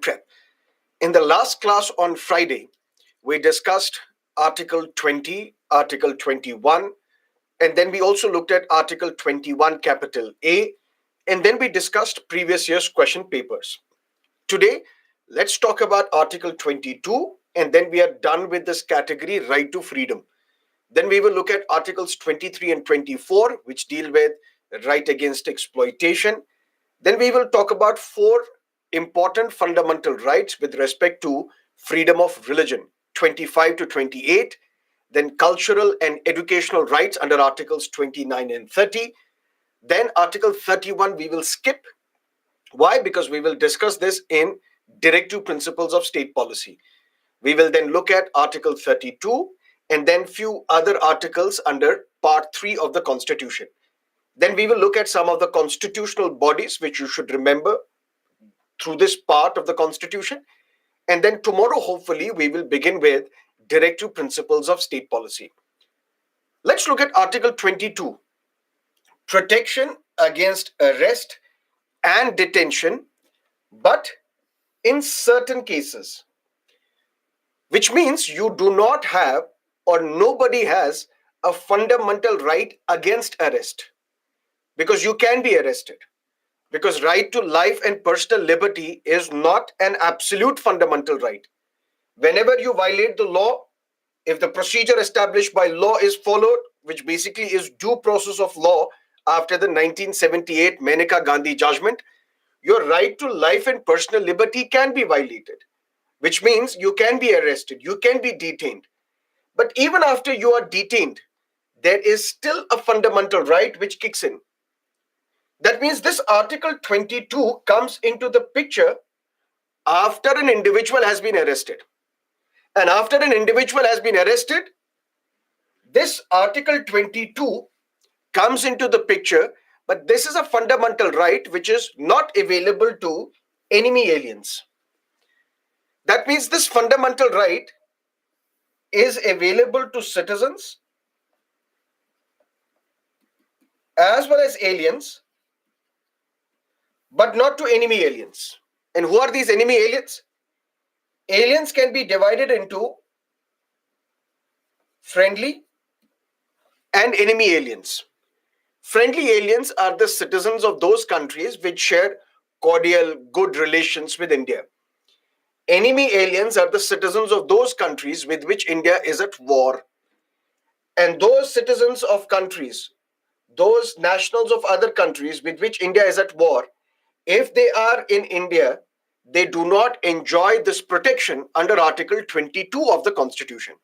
prep. In the last class on Friday, we discussed Article 20, Article 21, and then we also looked at Article 21, capital A, and then we discussed previous year's question papers. Today, let's talk about Article 22, and then we are done with this category, right to freedom. Then we will look at Articles 23 and 24, which deal with right against exploitation. Then we will talk about four important fundamental rights with respect to freedom of religion, 25 to 28. Then cultural and educational rights under Articles 29 and 30. Then Article 31 we will skip. Why? Because we will discuss this in Directive Principles of State Policy. We will then look at Article 32 and then few other articles under Part 3 of the Constitution. Then we will look at some of the constitutional bodies which you should remember through this part of the Constitution. And then tomorrow, hopefully, we will begin with Directive Principles of State Policy. Let's look at Article 22, protection against arrest and detention, but in certain cases, which means you do not have or nobody has a fundamental right against arrest because you can be arrested. Because right to life and personal liberty is not an absolute fundamental right. Whenever you violate the law, if the procedure established by law is followed, which basically is due process of law after the 1978 Maneka Gandhi judgment, your right to life and personal liberty can be violated, which means you can be arrested, you can be detained. But even after you are detained, there is still a fundamental right which kicks in. That means this Article 22 comes into the picture after an individual has been arrested. And after an individual has been arrested, this Article 22 comes into the picture, but this is a fundamental right which is not available to enemy aliens. That means this fundamental right is available to citizens as well as aliens, but not to enemy aliens. And who are these enemy aliens? Aliens can be divided into friendly and enemy aliens. Friendly aliens are the citizens of those countries which share cordial, good relations with India. Enemy aliens are the citizens of those countries with which India is at war. And those citizens of countries, those nationals of other countries with which India is at war, if they are in India, they do not enjoy this protection under Article 22 of the Constitution.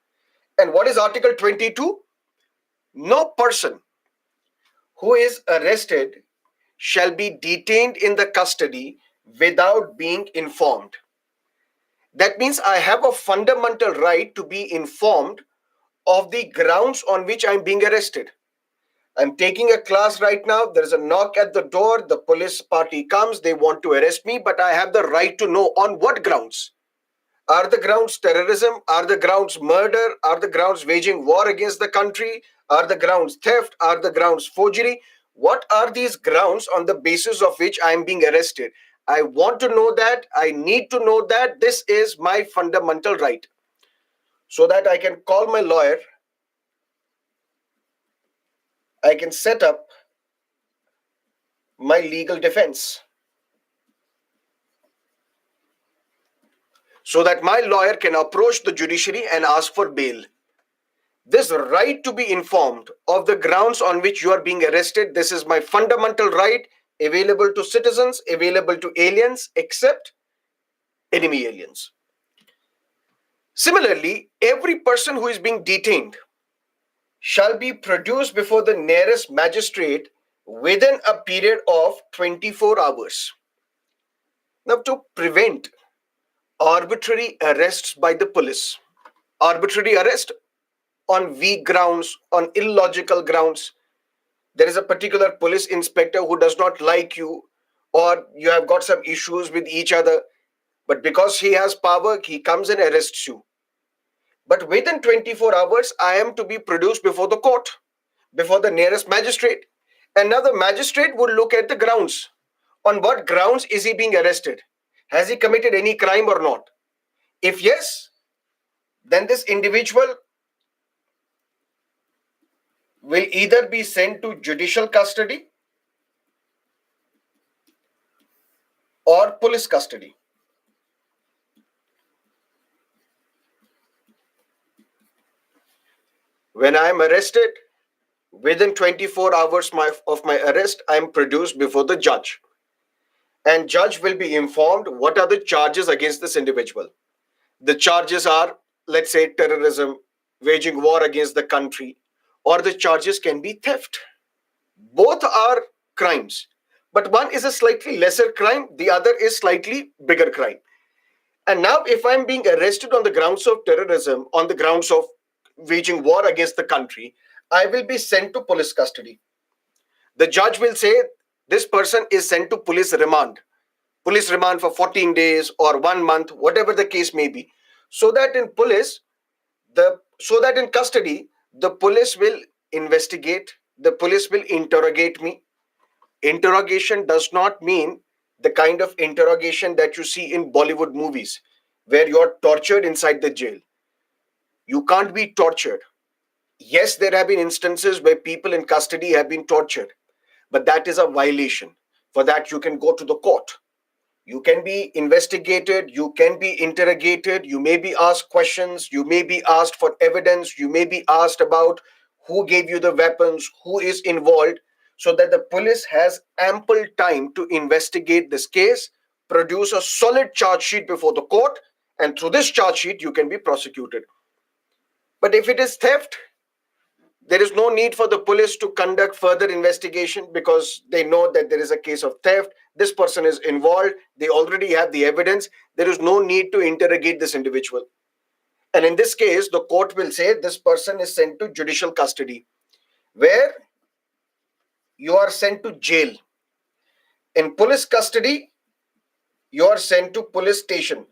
And what is Article 22? No person who is arrested shall be detained in the custody without being informed. That means I have a fundamental right to be informed of the grounds on which I'm being arrested. I'm taking a class right now. There's a knock at the door. The police party comes. They want to arrest me, but I have the right to know on what grounds. Are the grounds terrorism? Are the grounds murder? Are the grounds waging war against the country? Are the grounds theft? Are the grounds forgery? What are these grounds on the basis of which I am being arrested? I want to know that. I need to know that. This is my fundamental right. So that I can call my lawyer. I can set up my legal defense. So that my lawyer can approach the judiciary and ask for bail. This right to be informed of the grounds on which you are being arrested, this is my fundamental right, available to citizens, available to aliens, except enemy aliens. Similarly, every person who is being detained shall be produced before the nearest magistrate within a period of 24 hours. Now, to prevent arbitrary arrests by the police, arbitrary arrest on weak grounds, on illogical grounds, there is a particular police inspector who does not like you, or you have got some issues with each other, but because he has power, he comes and arrests you. But within 24 hours, I am to be produced before the court, before the nearest magistrate. Another magistrate would look at the grounds. On what grounds is he being arrested? Has he committed any crime or not? If yes, then this individual will either be sent to judicial custody or police custody. When I am arrested, within 24 hours of my arrest, I am produced before the judge. And judge will be informed what are the charges against this individual. The charges are, let's say, terrorism, waging war against the country, or the charges can be theft. Both are crimes, but one is a slightly lesser crime, the other is slightly bigger crime. And now, if I'm being arrested on the grounds of terrorism, on the grounds of waging war against the country, I will be sent to police custody. The judge will say this person is sent to police remand for 14 days or 1 month, whatever the case may be, so that in custody, the police will investigate, the police will interrogate me. Interrogation does not mean the kind of interrogation that you see in Bollywood movies, where you're tortured inside the jail. You can't be tortured. Yes, there have been instances where people in custody have been tortured, but that is a violation. For that, you can go to the court. You can be investigated, you can be interrogated, you may be asked questions, you may be asked for evidence, you may be asked about who gave you the weapons, who is involved, so that the police has ample time to investigate this case, produce a solid charge sheet before the court, and through this charge sheet, you can be prosecuted. But if it is theft, there is no need for the police to conduct further investigation because they know that there is a case of theft. This person is involved. They already have the evidence. There is no need to interrogate this individual. And in this case, the court will say this person is sent to judicial custody, where you are sent to jail. In police custody, you are sent to police station,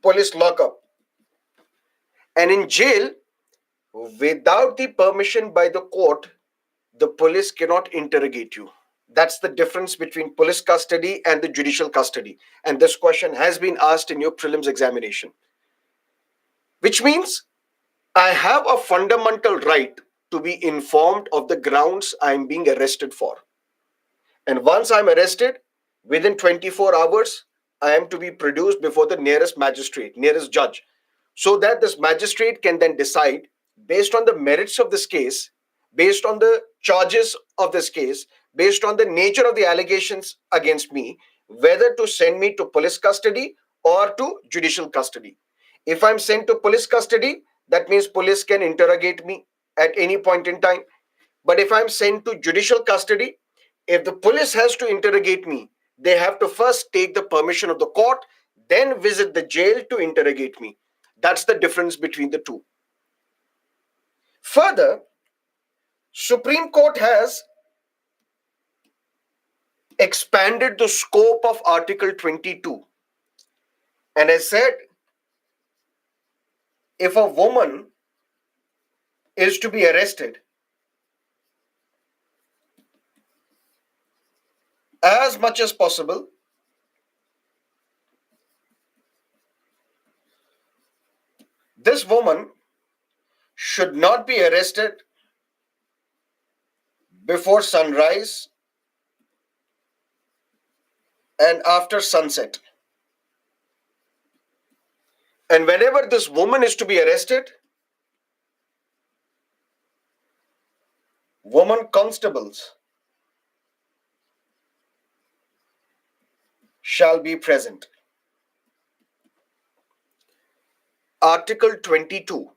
police lockup. And in jail, without the permission by the court, the police cannot interrogate you. That's the difference between police custody and the judicial custody. And this question has been asked in your prelims examination. Which means I have a fundamental right to be informed of the grounds I'm being arrested for. And once I'm arrested, within 24 hours, I am to be produced before the nearest magistrate, nearest judge, so that this magistrate can then decide, based on the merits of this case, based on the charges of this case, based on the nature of the allegations against me, whether to send me to police custody or to judicial custody. If I'm sent to police custody, that means police can interrogate me at any point in time. But if I'm sent to judicial custody, if the police has to interrogate me, they have to first take the permission of the court, then visit the jail to interrogate me. That's the difference between the two. Further, Supreme Court has expanded the scope of Article 22 and has said if a woman is to be arrested, as much as possible, this woman should not be arrested before sunrise and after sunset. And whenever this woman is to be arrested, woman constables shall be present. Article 22,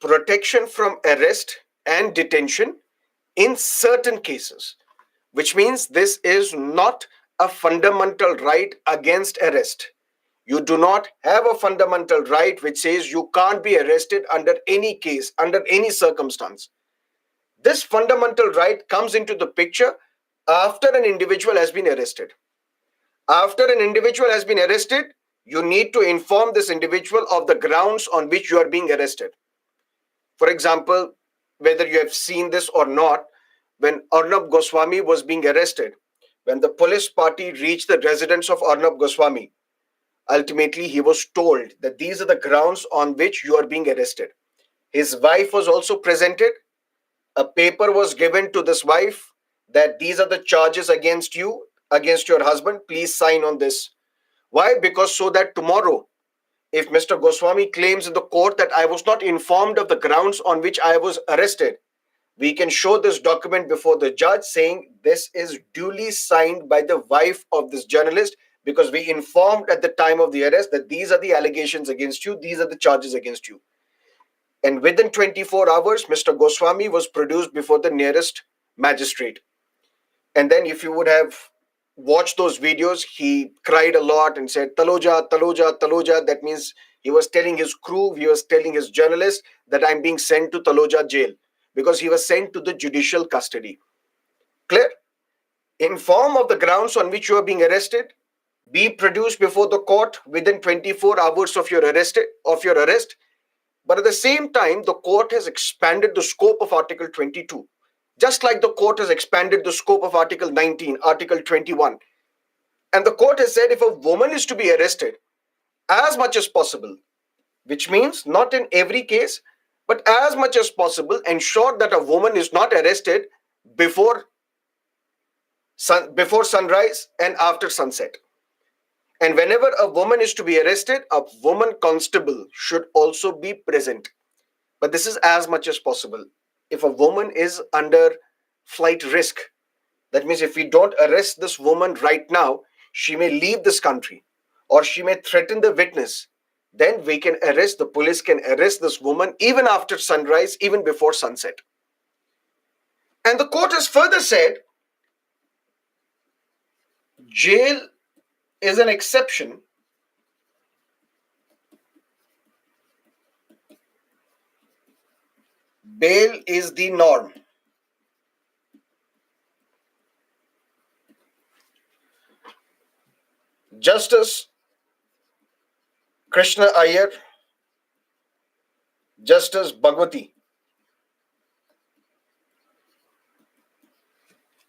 protection from arrest and detention in certain cases, which means this is not a fundamental right against arrest. You do not have a fundamental right which says you can't be arrested under any case, under any circumstance. This fundamental right comes into the picture after an individual has been arrested. After an individual has been arrested, you need to inform this individual of the grounds on which you are being arrested. For example, whether you have seen this or not, when Arnab Goswami was being arrested, when the police party reached the residence of Arnab Goswami, ultimately he was told that these are the grounds on which you are being arrested. His wife was also presented. A paper was given to this wife that these are the charges against you, against your husband. Please sign on this. Why? Because so that tomorrow, if Mr. Goswami claims in the court that I was not informed of the grounds on which I was arrested, we can show this document before the judge saying this is duly signed by the wife of this journalist because we informed at the time of the arrest that these are the allegations against you, these are the charges against you. And within 24 hours, Mr. Goswami was produced before the nearest magistrate. And then, if you would have watched those videos, he cried a lot and said, Taloja, Taloja, Taloja. That means he was telling his crew, he was telling his journalists that I'm being sent to Taloja jail because he was sent to the judicial custody. Clear? Inform of the grounds on which you are being arrested. Be produced before the court within 24 hours of your arrest. But at the same time, the court has expanded the scope of Article 22. Just like the court has expanded the scope of Article 19, Article 21. And the court has said if a woman is to be arrested, as much as possible, which means not in every case, but as much as possible, ensure that a woman is not arrested before sunrise and after sunset. And whenever a woman is to be arrested, a woman constable should also be present. But this is as much as possible. If a woman is under flight risk, that means if we don't arrest this woman right now, she may leave this country or she may threaten the witness. Then we can arrest, the police can arrest this woman even after sunrise, even before sunset. And the court has further said, jail is an exception bail is the norm. Justice Krishna Iyer, Justice Bhagwati,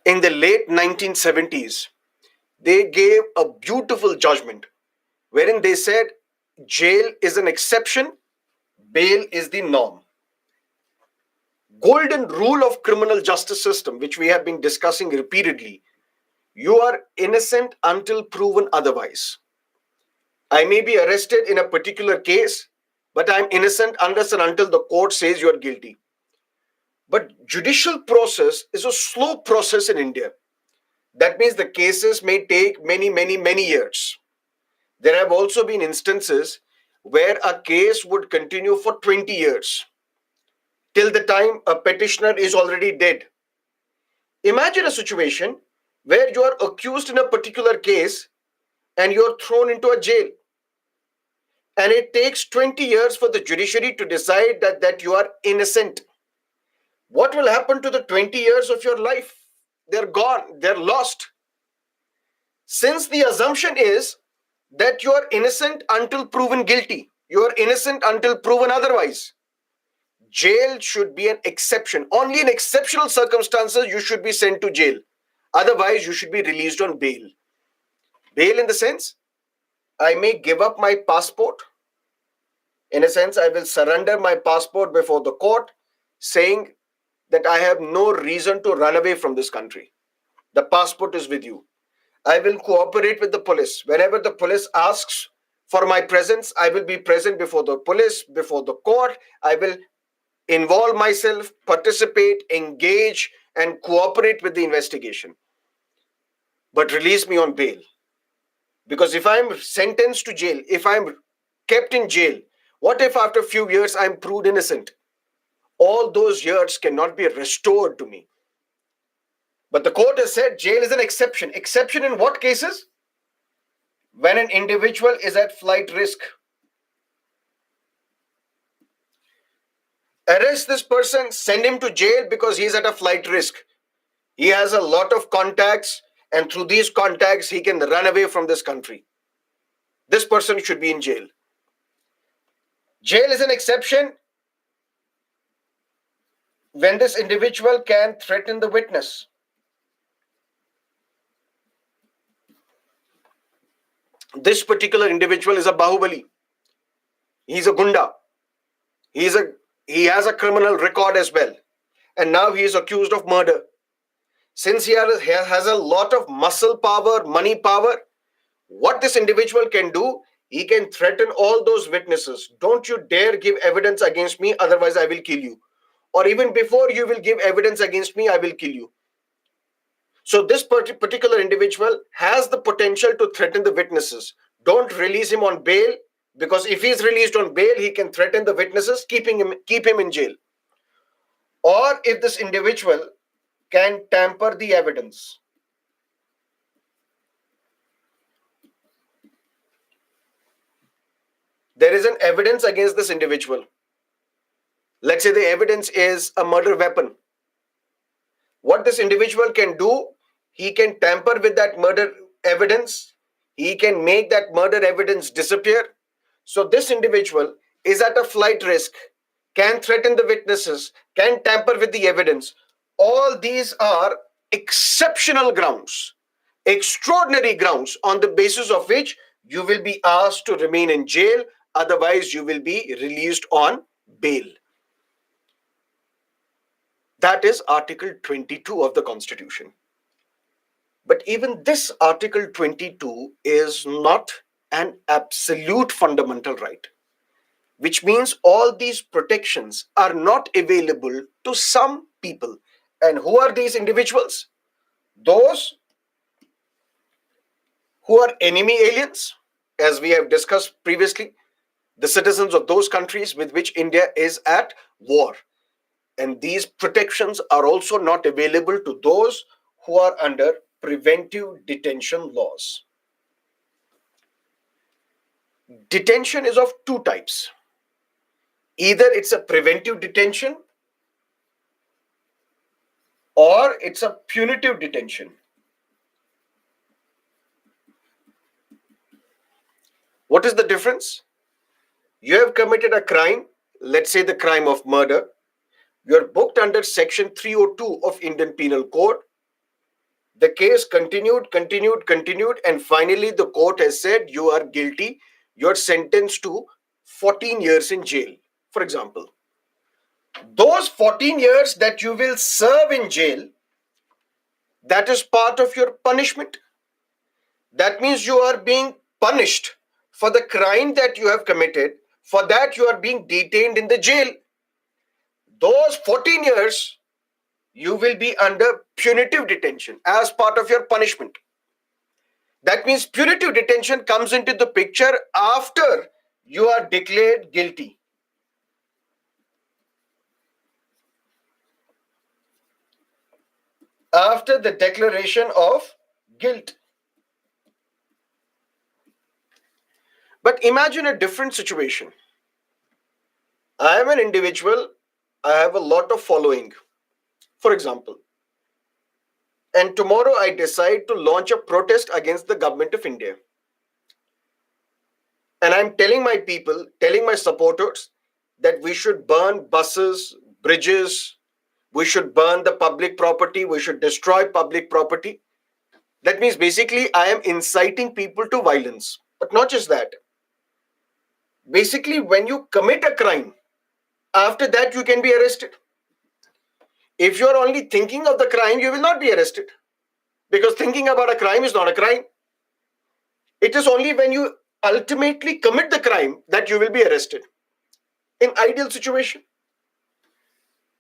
in the late 1970s, they gave a beautiful judgment wherein they said jail is an exception, bail is the norm. Golden rule of criminal justice system, which we have been discussing repeatedly. You are innocent until proven otherwise. I may be arrested in a particular case, but I'm innocent unless and until the court says you are guilty. But judicial process is a slow process in India. That means the cases may take many years. There have also been instances where a case would continue for 20 years, till the time a petitioner is already dead. Imagine a situation where you are accused in a particular case and you are thrown into a jail. And it takes 20 years for the judiciary to decide that you are innocent. What will happen to the 20 years of your life? They're gone, they're lost. Since the assumption is that you are innocent until proven guilty, you are innocent until proven otherwise, jail should be an exception. Only in exceptional circumstances you should be sent to jail. Otherwise, you should be released on bail. Bail in the sense, I may give up my passport. In a sense, I will surrender my passport before the court, saying that I have no reason to run away from this country. The passport is with you. I will cooperate with the police. Whenever the police asks for my presence, I will be present before the police, before the court. I will involve myself, participate, engage, and cooperate with the investigation. But release me on bail. Because if I'm sentenced to jail, if I'm kept in jail, what if after a few years I'm proved innocent? All those years cannot be restored to me. But the court has said jail is an exception. Exception in what cases? When an individual is at flight risk. Arrest this person, send him to jail because he is at a flight risk. He has a lot of contacts, and through these contacts, he can run away from this country. This person should be in jail. Jail is an exception when this individual can threaten the witness. This particular individual is a Bahubali. He's a Gunda. He's a he has a criminal record as well. And now he is accused of murder. Since he has a lot of muscle power, money power, what this individual can do, he can threaten all those witnesses. Don't you dare give evidence against me, otherwise I will kill you. Or even before you will give evidence against me, I will kill you. So this particular individual has the potential to threaten the witnesses. Don't release him on bail, because if he's released on bail, he can threaten the witnesses, keep him in jail. Or if this individual can tamper the evidence. There is an evidence against this individual. Let's say the evidence is a murder weapon. What this individual can do, he can tamper with that murder evidence. He can make that murder evidence disappear. So this individual is at a flight risk, can threaten the witnesses, can tamper with the evidence. All these are exceptional grounds, extraordinary grounds on the basis of which you will be asked to remain in jail. Otherwise, you will be released on bail. That is Article 22 of the Constitution. But even this Article 22 is not an absolute fundamental right, which means all these protections are not available to some people. And who are these individuals? Those who are enemy aliens, as we have discussed previously, the citizens of those countries with which India is at war. And these protections are also not available to those who are under preventive detention laws. Detention is of two types. Either it's a preventive detention or it's a punitive detention. What is the difference? You have committed a crime, let's say the crime of murder. You're booked under Section 302 of Indian Penal Code. The case continued, and finally the court has said you are guilty. You're sentenced to 14 years in jail, for example. Those 14 years that you will serve in jail, that is part of your punishment. That means you are being punished for the crime that you have committed. For that, you are being detained in the jail. Those 14 years, you will be under punitive detention as part of your punishment. That means punitive detention comes into the picture after you are declared guilty. After the declaration of guilt. But imagine a different situation. I am an individual, I have a lot of following, for example, and tomorrow I decide to launch a protest against the government of India. And I'm telling my people, telling my supporters that we should burn buses, bridges, we should burn the public property, we should destroy public property. That means basically I am inciting people to violence. But not just that. Basically, when you commit a crime, after that you can be arrested. If you are only thinking of the crime, you will not be arrested. Because thinking about a crime is not a crime. It is only when you ultimately commit the crime that you will be arrested. In ideal situation.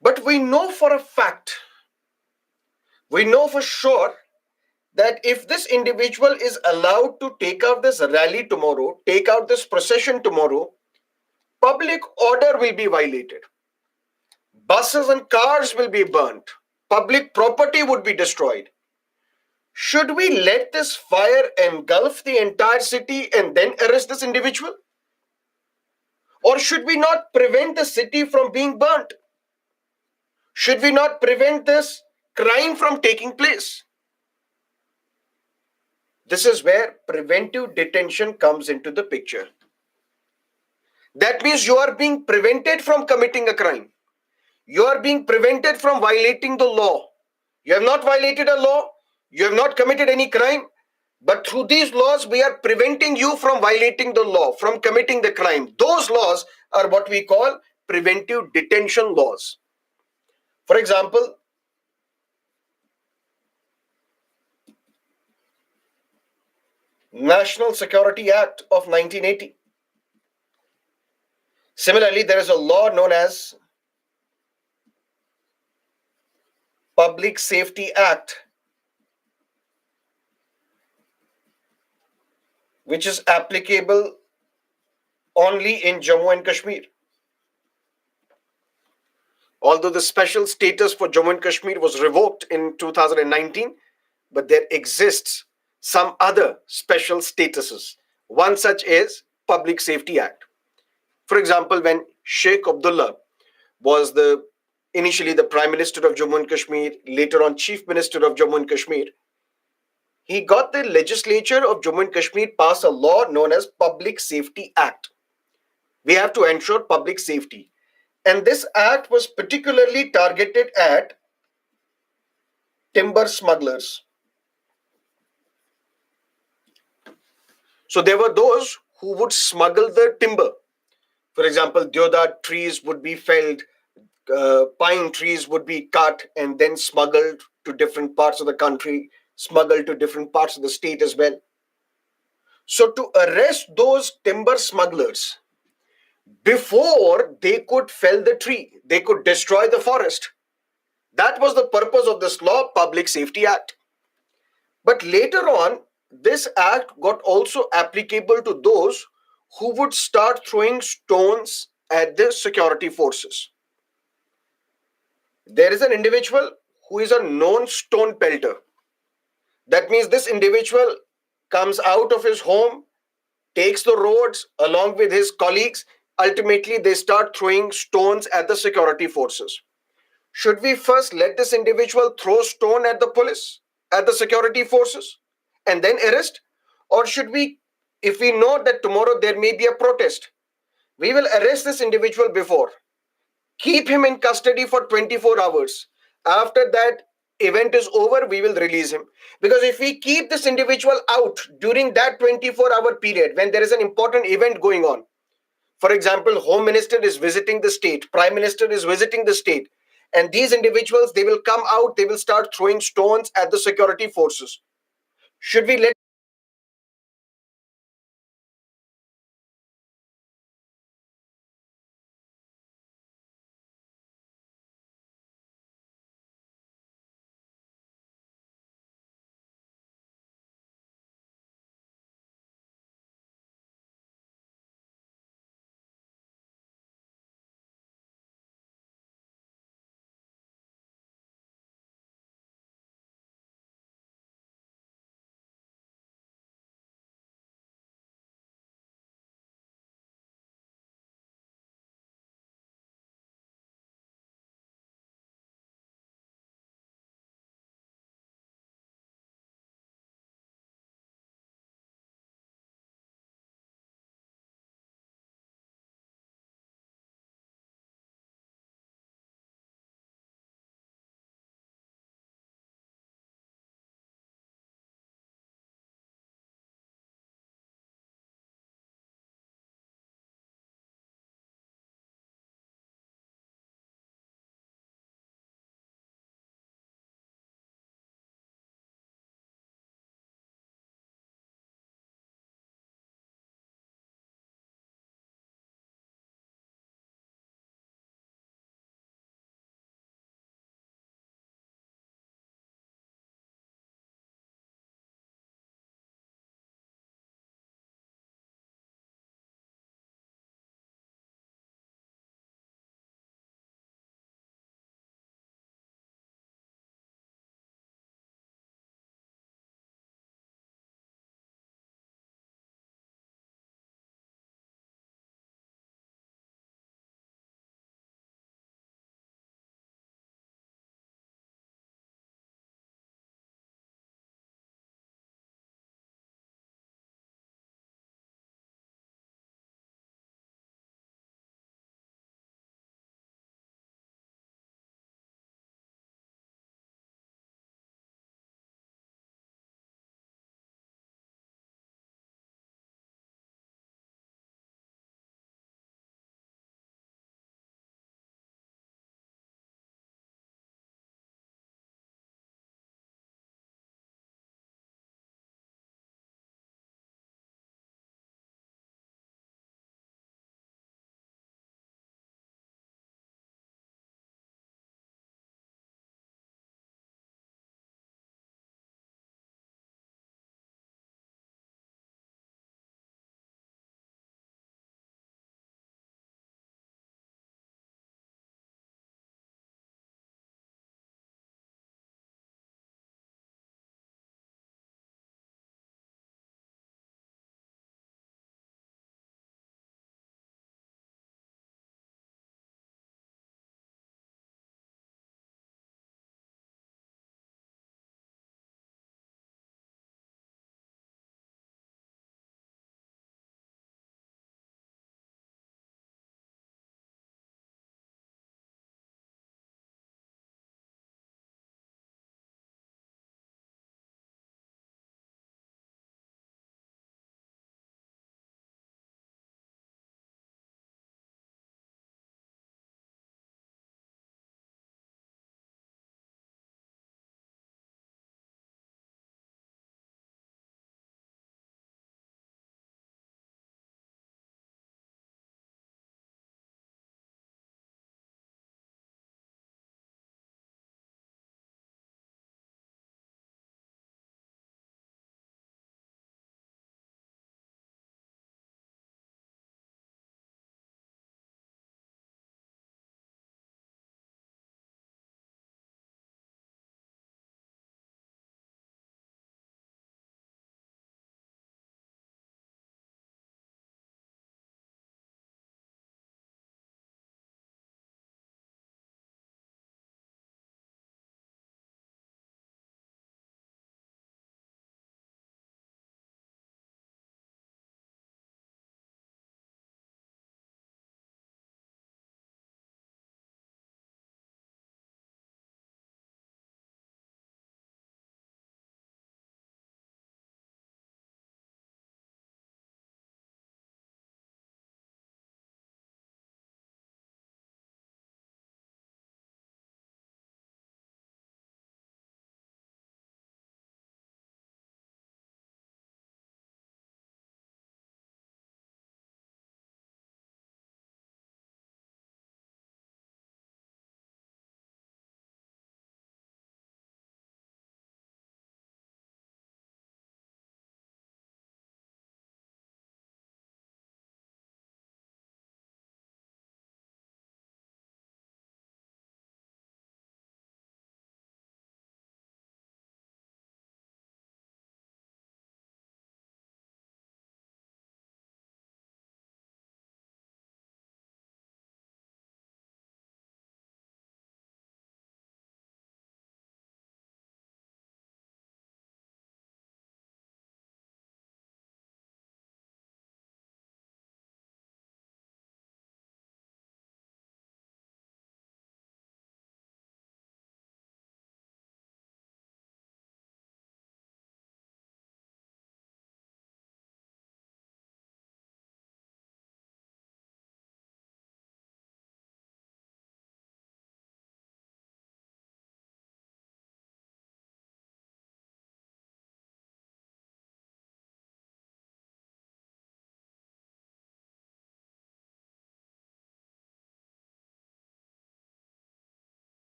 But we know for a fact, we know for sure that if this individual is allowed to take out this rally tomorrow, take out this procession tomorrow, public order will be violated. Buses and cars will be burnt. Public property would be destroyed. Should we let this fire engulf the entire city and then arrest this individual? Or should we not prevent the city from being burnt? Should we not prevent this crime from taking place? This is where preventive detention comes into the picture. That means you are being prevented from committing a crime. You are being prevented from violating the law. You have not violated a law. You have not committed any crime. But through these laws, we are preventing you from violating the law, from committing the crime. Those laws are what we call preventive detention laws. For example, National Security Act of 1980. Similarly, there is a law known as Public Safety Act, which is applicable only in Jammu and Kashmir. Although the special status for Jammu and Kashmir was revoked in 2019, but there exists some other special statuses. One such is Public Safety Act. For example, when Sheikh Abdullah was the initially the Prime Minister of Jammu and Kashmir, later on Chief Minister of Jammu and Kashmir, he got the legislature of Jammu and Kashmir pass a law known as Public Safety Act. We have to ensure public safety. And this act was particularly targeted at timber smugglers. So there were those who would smuggle the timber. For example, deodar trees would be felled, pine trees would be cut and then smuggled to different parts of the country, smuggled to different parts of the state as well. So to arrest those timber smugglers, before they could fell the tree, they could destroy the forest. That was the purpose of this law, Public Safety Act. But later on, this act got also applicable to those who would start throwing stones at the security forces. There is an individual who is a known stone pelter. That means this individual comes out of his home, takes the roads along with his colleagues. Ultimately, they start throwing stones at the security forces. Should we first let this individual throw stone at the police, at the security forces, and then arrest? Or should we, if we know that tomorrow there may be a protest, we will arrest this individual before, keep him in custody for 24 hours. After that event is over, we will release him. Because if we keep this individual out during that 24-hour period when there is an important event going on, for example, Home Minister is visiting the state, Prime Minister is visiting the state, and these individuals, they will come out, they will start throwing stones at the security forces. Should we let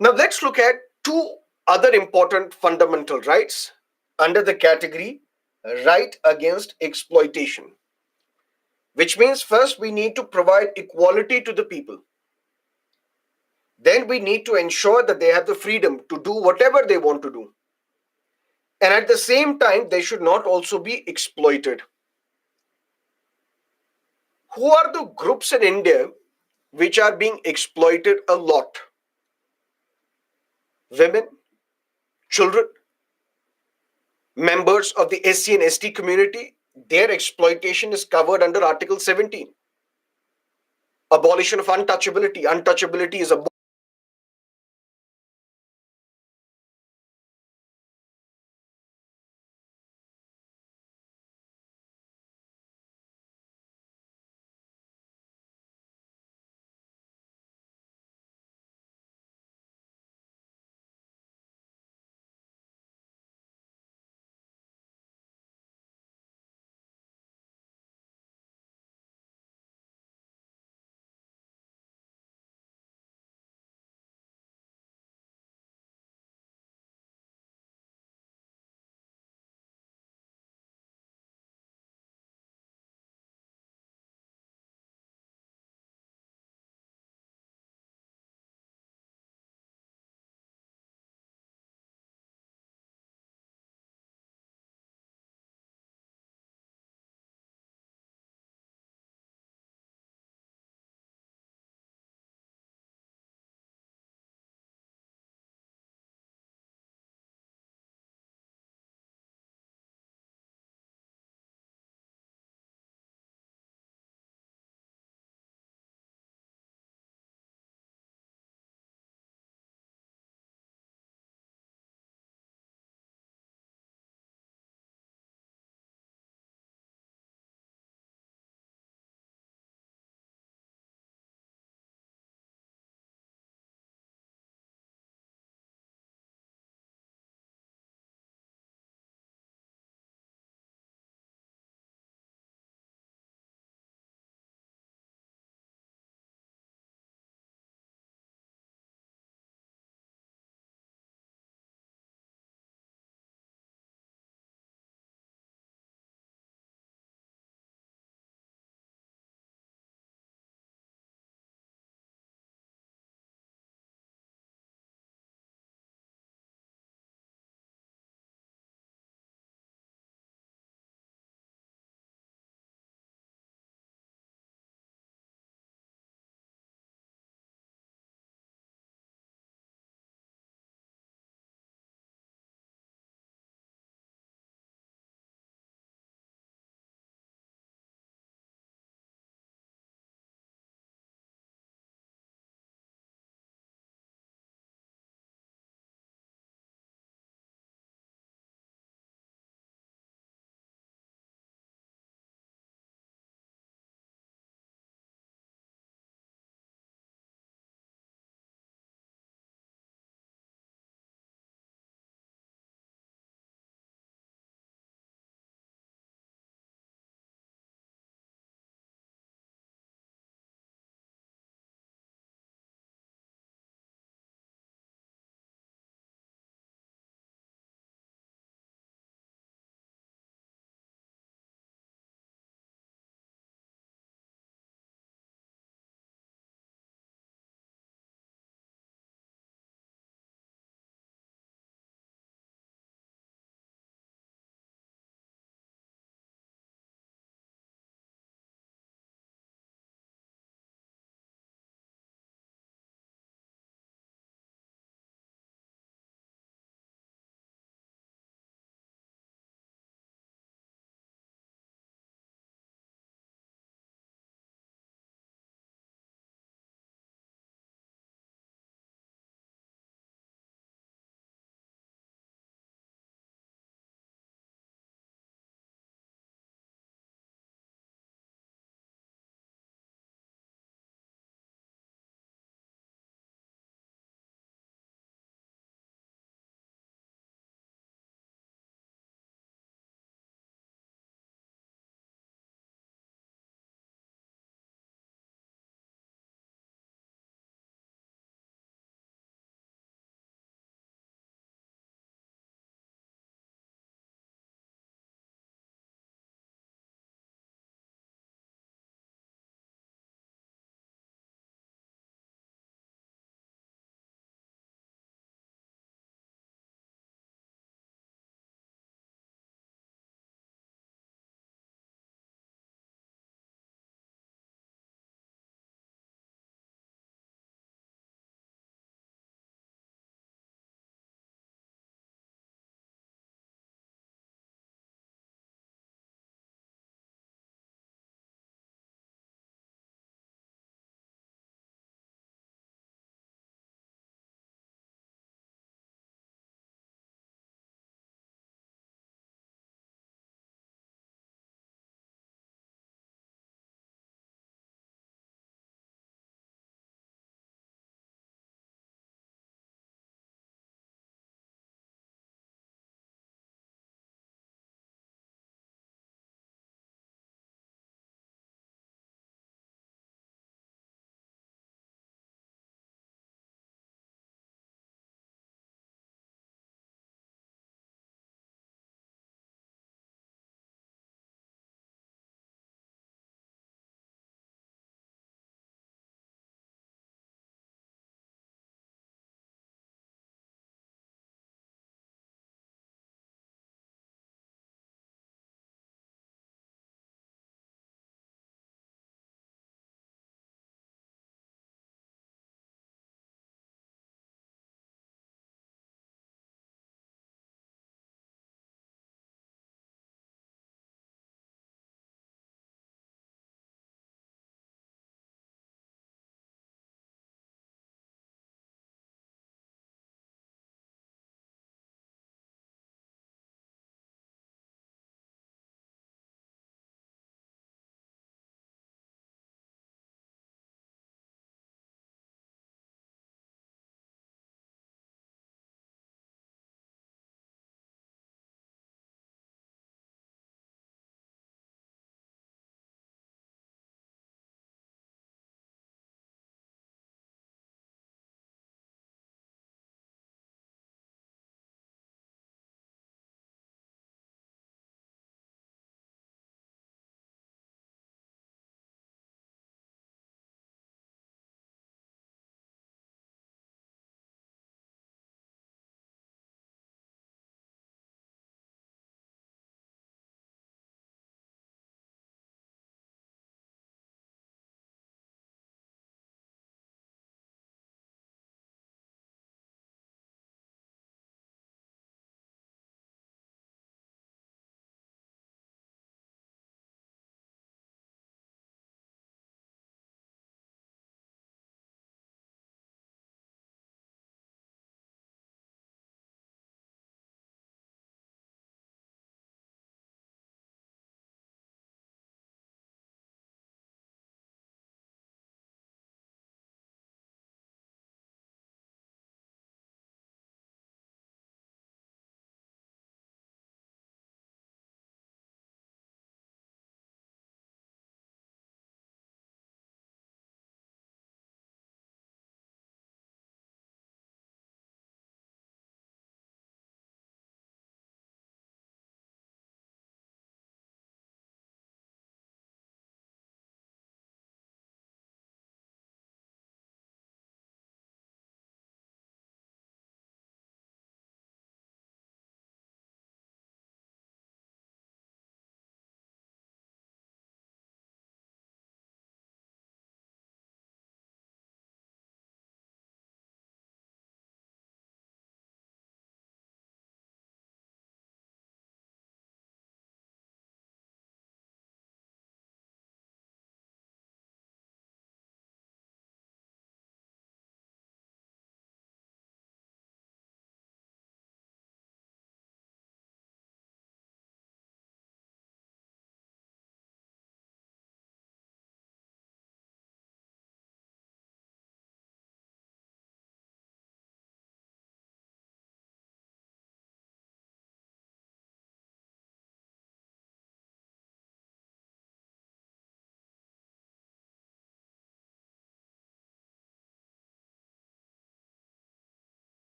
Now let's look at two other important fundamental rights under the category right against exploitation, which means first we need to provide equality to the people. Then we need to ensure that they have the freedom to do whatever they want to do. And at the same time, they should not also be exploited. Who are the groups in India which are being exploited a lot? Women, children, members of the SC and ST community, their exploitation is covered under Article 17. Abolition of untouchability. Untouchability is a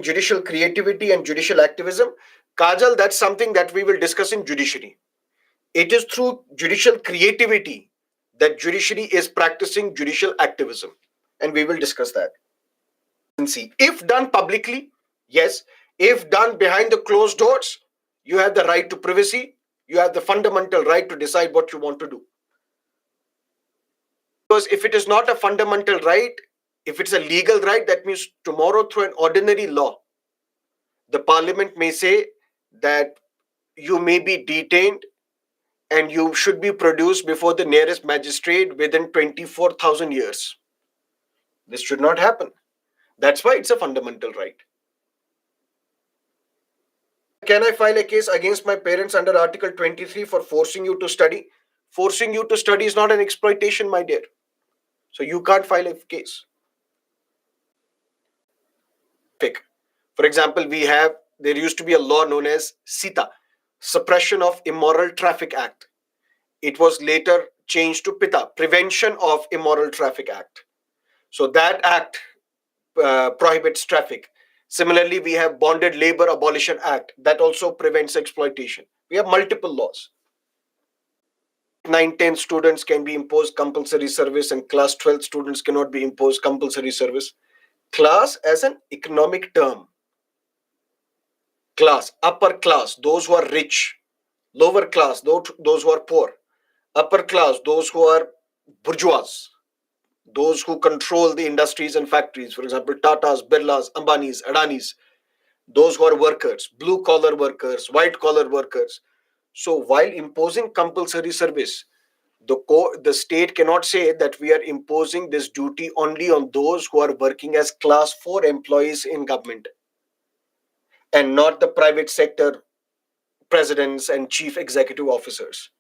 Judicial creativity and judicial activism. Kajal, that's something that we will discuss in judiciary. It is through judicial creativity that judiciary is practicing judicial activism, and we will discuss that. And see, if done publicly, yes. If done behind the closed doors, you have the right to privacy. You have the fundamental right to decide what you want to do. Because if it is not a fundamental right, if it's a legal right, that means tomorrow, through an ordinary law, the parliament may say that you may be detained and you should be produced before the nearest magistrate within 24,000 years. This should not happen. That's why it's a fundamental right. Can I file a case against my parents under Article 23 for forcing you to study? Forcing you to study is not an exploitation, my dear. So you can't file a case. For example, there used to be a law known as SITA, Suppression of Immoral Traffic Act. It was later changed to PITA, Prevention of Immoral Traffic Act. So that act prohibits traffic. Similarly, we have Bonded Labor Abolition Act that also prevents exploitation. We have multiple laws. 9, 10 students can be imposed compulsory service, and class 12 students cannot be imposed compulsory service. Class as an economic term. Class, upper class, those who are rich. Lower class, those who are poor. Upper class, those who are bourgeois, those who control the industries and factories. For example, Tatas, Birlas, Ambanis, Adanis. Those who are workers, blue collar workers, white collar workers. So while imposing compulsory service, the state cannot say that we are imposing this duty only on those who are working as class 4 employees in government and not the private sector presidents and chief executive officers.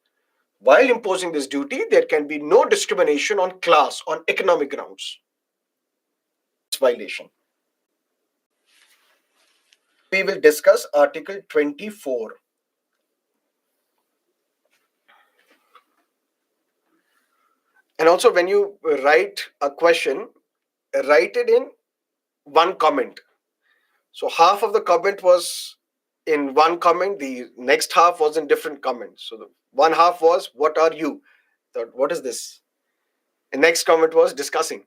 While imposing this duty, there can be no discrimination on class, on economic grounds. It's violation. We will discuss Article 24. And also, when you write a question, write it in one comment. So half of the comment was in one comment, the next half was in different comments. So the one half was, "What are you?" Thought, "What is this?" And next comment was discussing.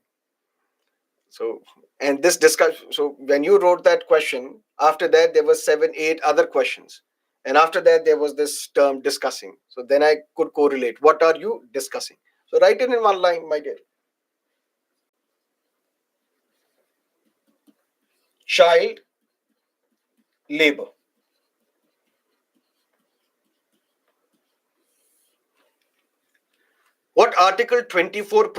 So, and this discussion, so when you wrote that question, after that there was 7, 8 other questions. And after that there was this term discussing. So then I could correlate. What are you discussing? So write it in one line, my dear. Child labor. What Article 24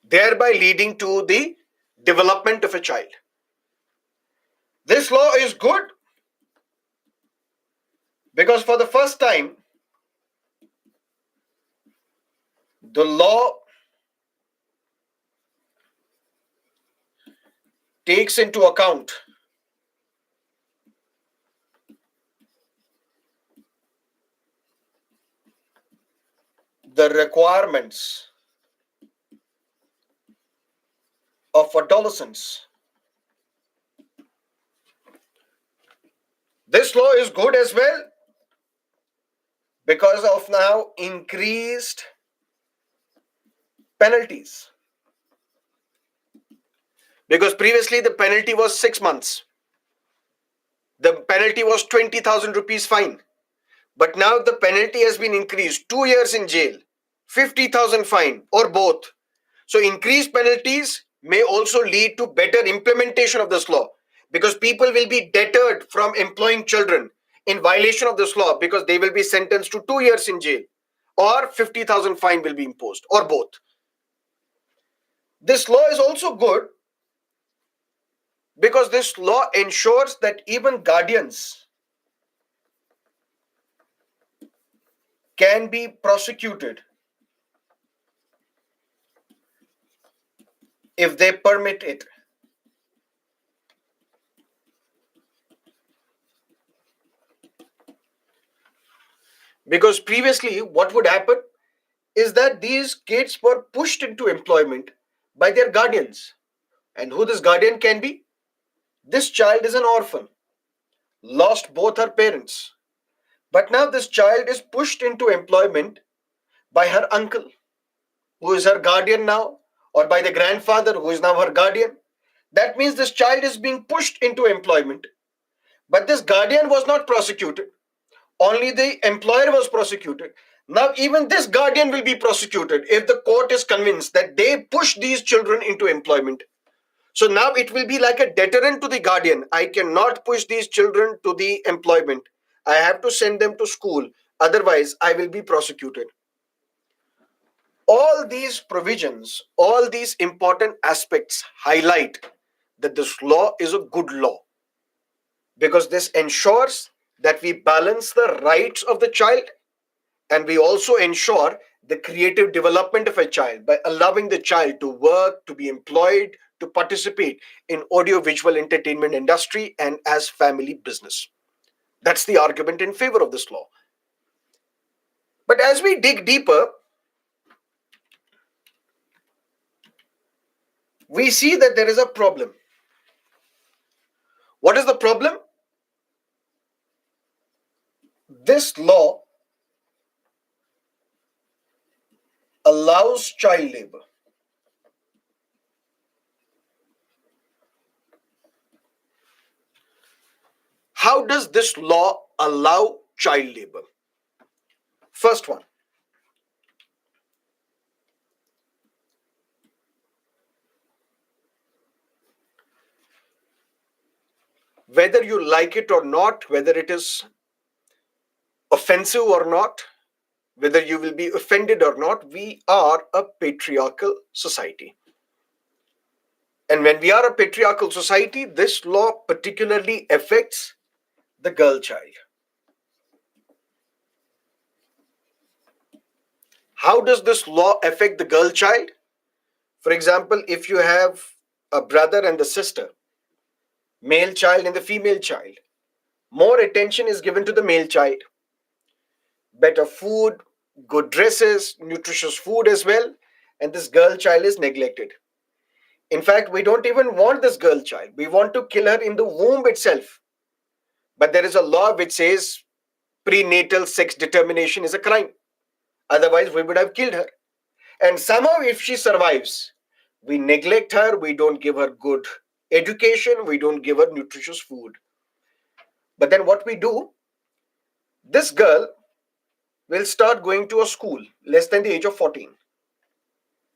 thereby leading to the development of a child. This law is good because for the first time, the law takes into account the requirements of adolescents. This law is good as well because of now increased penalties. Because previously the penalty was 6 months, the penalty was 20,000 rupees fine. But now the penalty has been increased, 2 years in jail, 50,000 fine, or both. So increased penalties may also lead to better implementation of this law because people will be deterred from employing children in violation of this law because they will be sentenced to 2 years in jail or 50,000 fine will be imposed or both. This law is also good because this law ensures that even guardians can be prosecuted if they permit it. Because previously, what would happen is that these kids were pushed into employment by their guardians. And who this guardian can be? This child is an orphan, lost both her parents. But now this child is pushed into employment by her uncle, who is her guardian now, or by the grandfather, who is now her guardian. That means this child is being pushed into employment. But this guardian was not prosecuted. Only the employer was prosecuted. Now, even this guardian will be prosecuted if the court is convinced that they push these children into employment. So now it will be like a deterrent to the guardian. I cannot push these children to the employment. I have to send them to school. Otherwise, I will be prosecuted. All these provisions, all these important aspects highlight that this law is a good law because this ensures that we balance the rights of the child and we also ensure the creative development of a child by allowing the child to work, to be employed, to participate in audio-visual entertainment industry and as family business. That's the argument in favor of this law. But as we dig deeper, we see that there is a problem. What is the problem? This law allows child labor. How does this law allow child labor? First one, whether you like it or not, whether it is offensive or not, whether you will be offended or not, we are a patriarchal society. And when we are a patriarchal society, this law particularly affects the girl child. How does this law affect the girl child? For example, if you have a brother and a sister, male child and the female child, more attention is given to the male child. Better food, good dresses, nutritious food as well, and this girl child is neglected. In fact, we don't even want this girl child. We want to kill her in the womb itself. But there is a law which says prenatal sex determination is a crime. Otherwise, we would have killed her. And somehow, if she survives, we neglect her, we don't give her good education, we don't give her nutritious food. But then what we do, this girl will start going to a school less than the age of 14.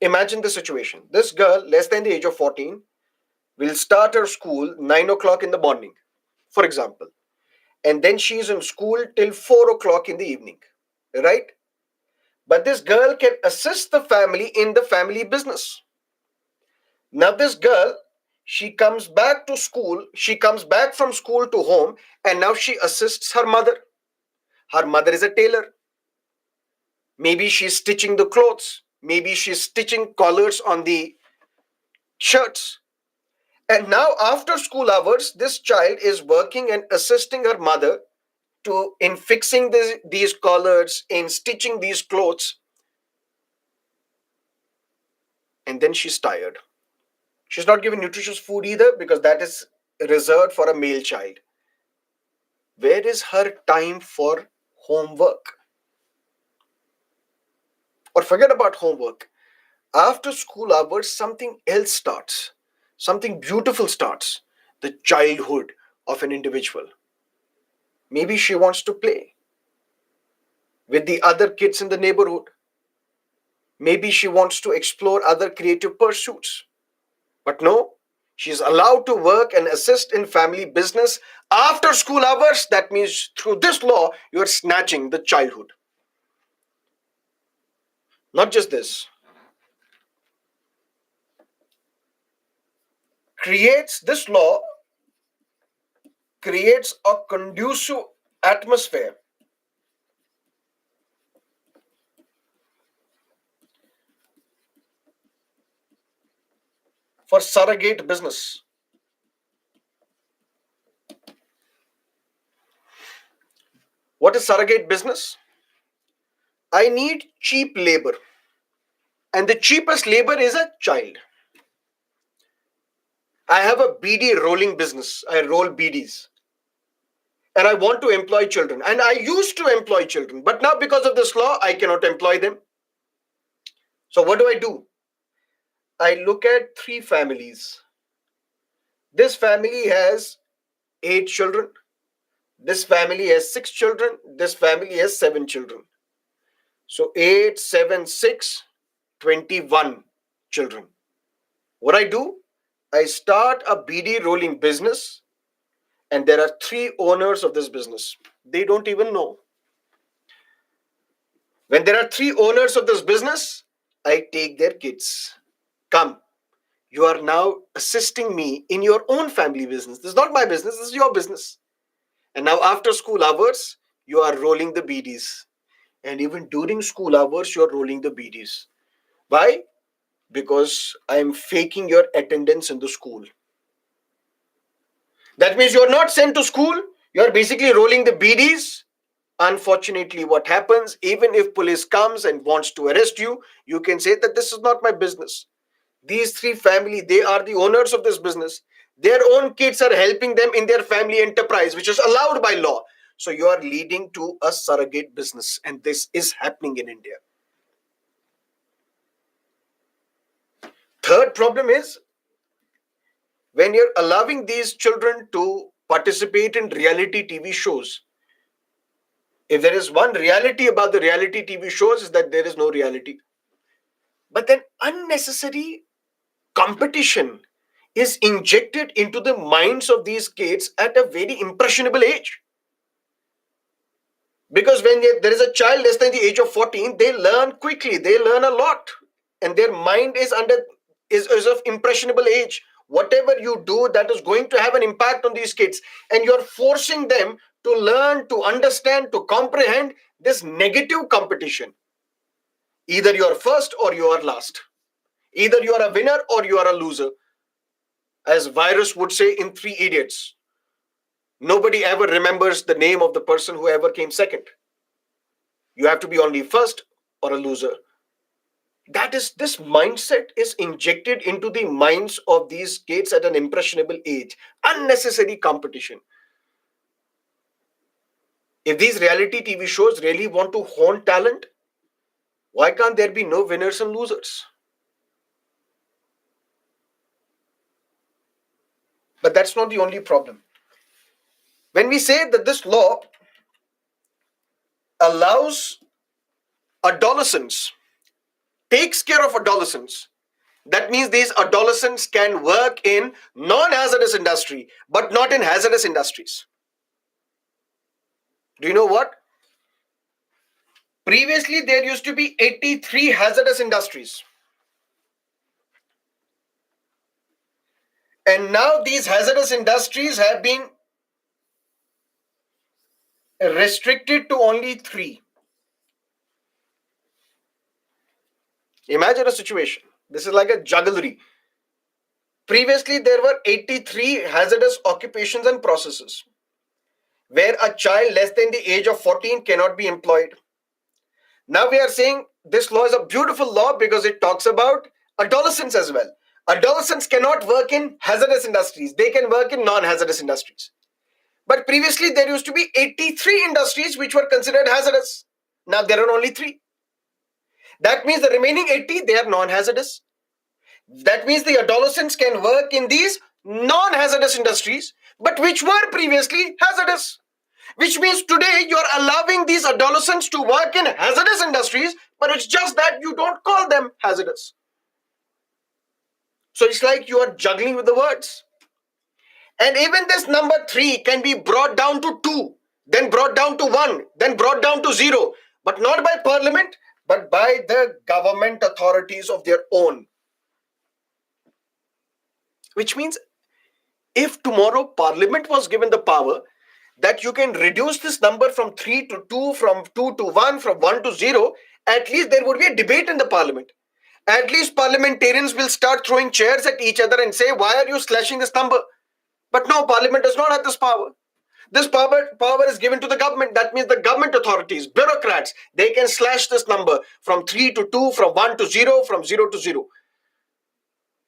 Imagine the situation. This girl, less than the age of 14, will start her school 9 o'clock in the morning, for example. And then she is in school till 4 o'clock in the evening, right? But this girl can assist the family in the family business. Now this girl, she comes back to school, she comes back from school to home, and now she assists her mother. Her mother is a tailor. Maybe she's stitching the clothes, maybe she's stitching collars on the shirts. And now after school hours, this child is working and assisting her mother to in fixing these collars, in stitching these clothes. And then she's tired. She's not given nutritious food either, because that is reserved for a male child. Where is her time for homework? Or forget about homework. After school hours, something else starts. Something beautiful starts. The childhood of an individual. Maybe she wants to play with the other kids in the neighborhood. Maybe she wants to explore other creative pursuits. But no, she's allowed to work and assist in family business after school hours. That means through this law, you are snatching the childhood. Not just this, this law creates a conducive atmosphere for surrogate business. What is surrogate business? I need cheap labor, and the cheapest labor is a child. I have a BD rolling business. I roll BDs. And I want to employ children. And I used to employ children. But now, because of this law, I cannot employ them. So, what do? I look at three families. This family has 8 children. This family has 6 children. This family has 7 children. So, 8, 7, 6, 21 children. What I do? I start a BD rolling business, and there are 3 owners of this business. They don't even know. When there are 3 owners of this business, I take their kids. Come, you are now assisting me in your own family business. This is not my business, this is your business. And now, after school hours, you are rolling the BDs. And even during school hours, you are rolling the BDs. Why? Because I am faking your attendance in the school. That means you are not sent to school, you are basically rolling the BDs. Unfortunately, what happens, even if police comes and wants to arrest you, you can say that this is not my business. These 3 family, they are the owners of this business. Their own kids are helping them in their family enterprise, which is allowed by law. So you are leading to a surrogate business, and this is happening in India. Third problem is, when you're allowing these children to participate in reality TV shows. If there is one reality about the reality TV shows, is that there is no reality. But then unnecessary competition is injected into the minds of these kids at a very impressionable age. Because when there is a child less than the age of 14, they learn quickly, they learn a lot, and their mind is of impressionable age. Whatever you do, that is going to have an impact on these kids, and you're forcing them to learn, to understand, to comprehend this negative competition. Either you are first or you are last. Either you are a winner or you are a loser. As Virus would say in Three Idiots, nobody ever remembers the name of the person who ever came second. You have to be only first or a loser. That is, this mindset is injected into the minds of these kids at an impressionable age. Unnecessary competition. If these reality TV shows really want to hone talent, why can't there be no winners and losers? But that's not the only problem. When we say that this law allows adolescents, takes care of adolescents, that means these adolescents can work in non-hazardous industry, but not in hazardous industries. Do you know what? Previously, there used to be 83 hazardous industries. And now these hazardous industries have been restricted to only three. Imagine a situation. This is like a jugglery. Previously, there were 83 hazardous occupations and processes where a child less than the age of 14 cannot be employed. Now we are saying this law is a beautiful law because it talks about adolescents as well. Adolescents cannot work in hazardous industries, they can work in non hazardous industries. But previously, there used to be 83 industries which were considered hazardous. Now there are only three. That means the remaining 80, they are non hazardous. That means the adolescents can work in these non hazardous industries, but which were previously hazardous. Which means today you are allowing these adolescents to work in hazardous industries, but it's just that you don't call them hazardous. So it's like you are juggling with the words. And even this number 3 can be brought down to 2, then brought down to 1, then brought down to 0, but not by parliament, but by the government authorities of their own. Which means if tomorrow parliament was given the power that you can reduce this number from 3 to 2, from 2 to 1, from 1 to 0, at least there would be a debate in the parliament. At least parliamentarians will start throwing chairs at each other and say, why are you slashing this number? But no, parliament does not have this power. This power is given to the government. That means the government authorities, bureaucrats, they can slash this number from 3 to 2, from 1 to 0, from 0 to 0.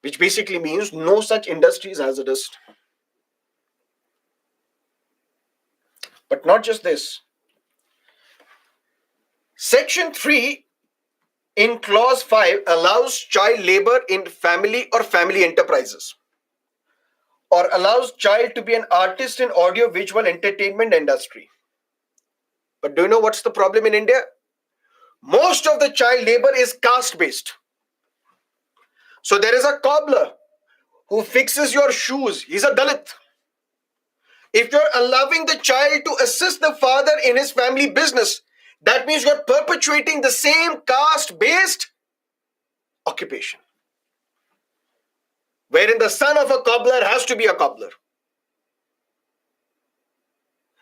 Which basically means no such industry is hazardous. But not just this. Section 3 in clause 5 allows child labor in family or family enterprises, or allows child to be an artist in audio visual entertainment industry. But do you know what's the problem in India? Most of the child labor is caste based. So there is a cobbler who fixes your shoes. He's a Dalit. If you're allowing the child to assist the father in his family business, that means you're perpetuating the same caste based occupation, wherein the son of a cobbler has to be a cobbler,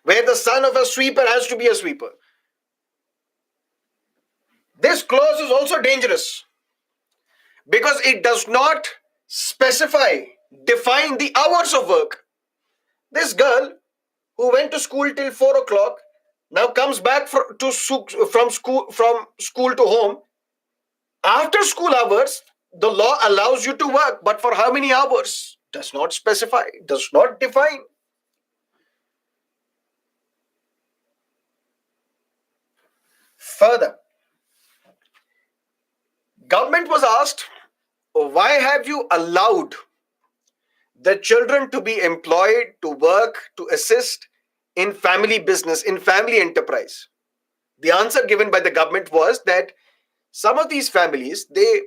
where the son of a sweeper has to be a sweeper. This clause is also dangerous because it does not specify, define the hours of work. This girl who went to school till 4 o'clock now comes back from school to home. After school hours, the law allows you to work, but for how many hours? Does not specify, does not define. Further, government was asked, why have you allowed the children to be employed, to work, to assist in family business, in family enterprise? The answer given by the government was that some of these families, they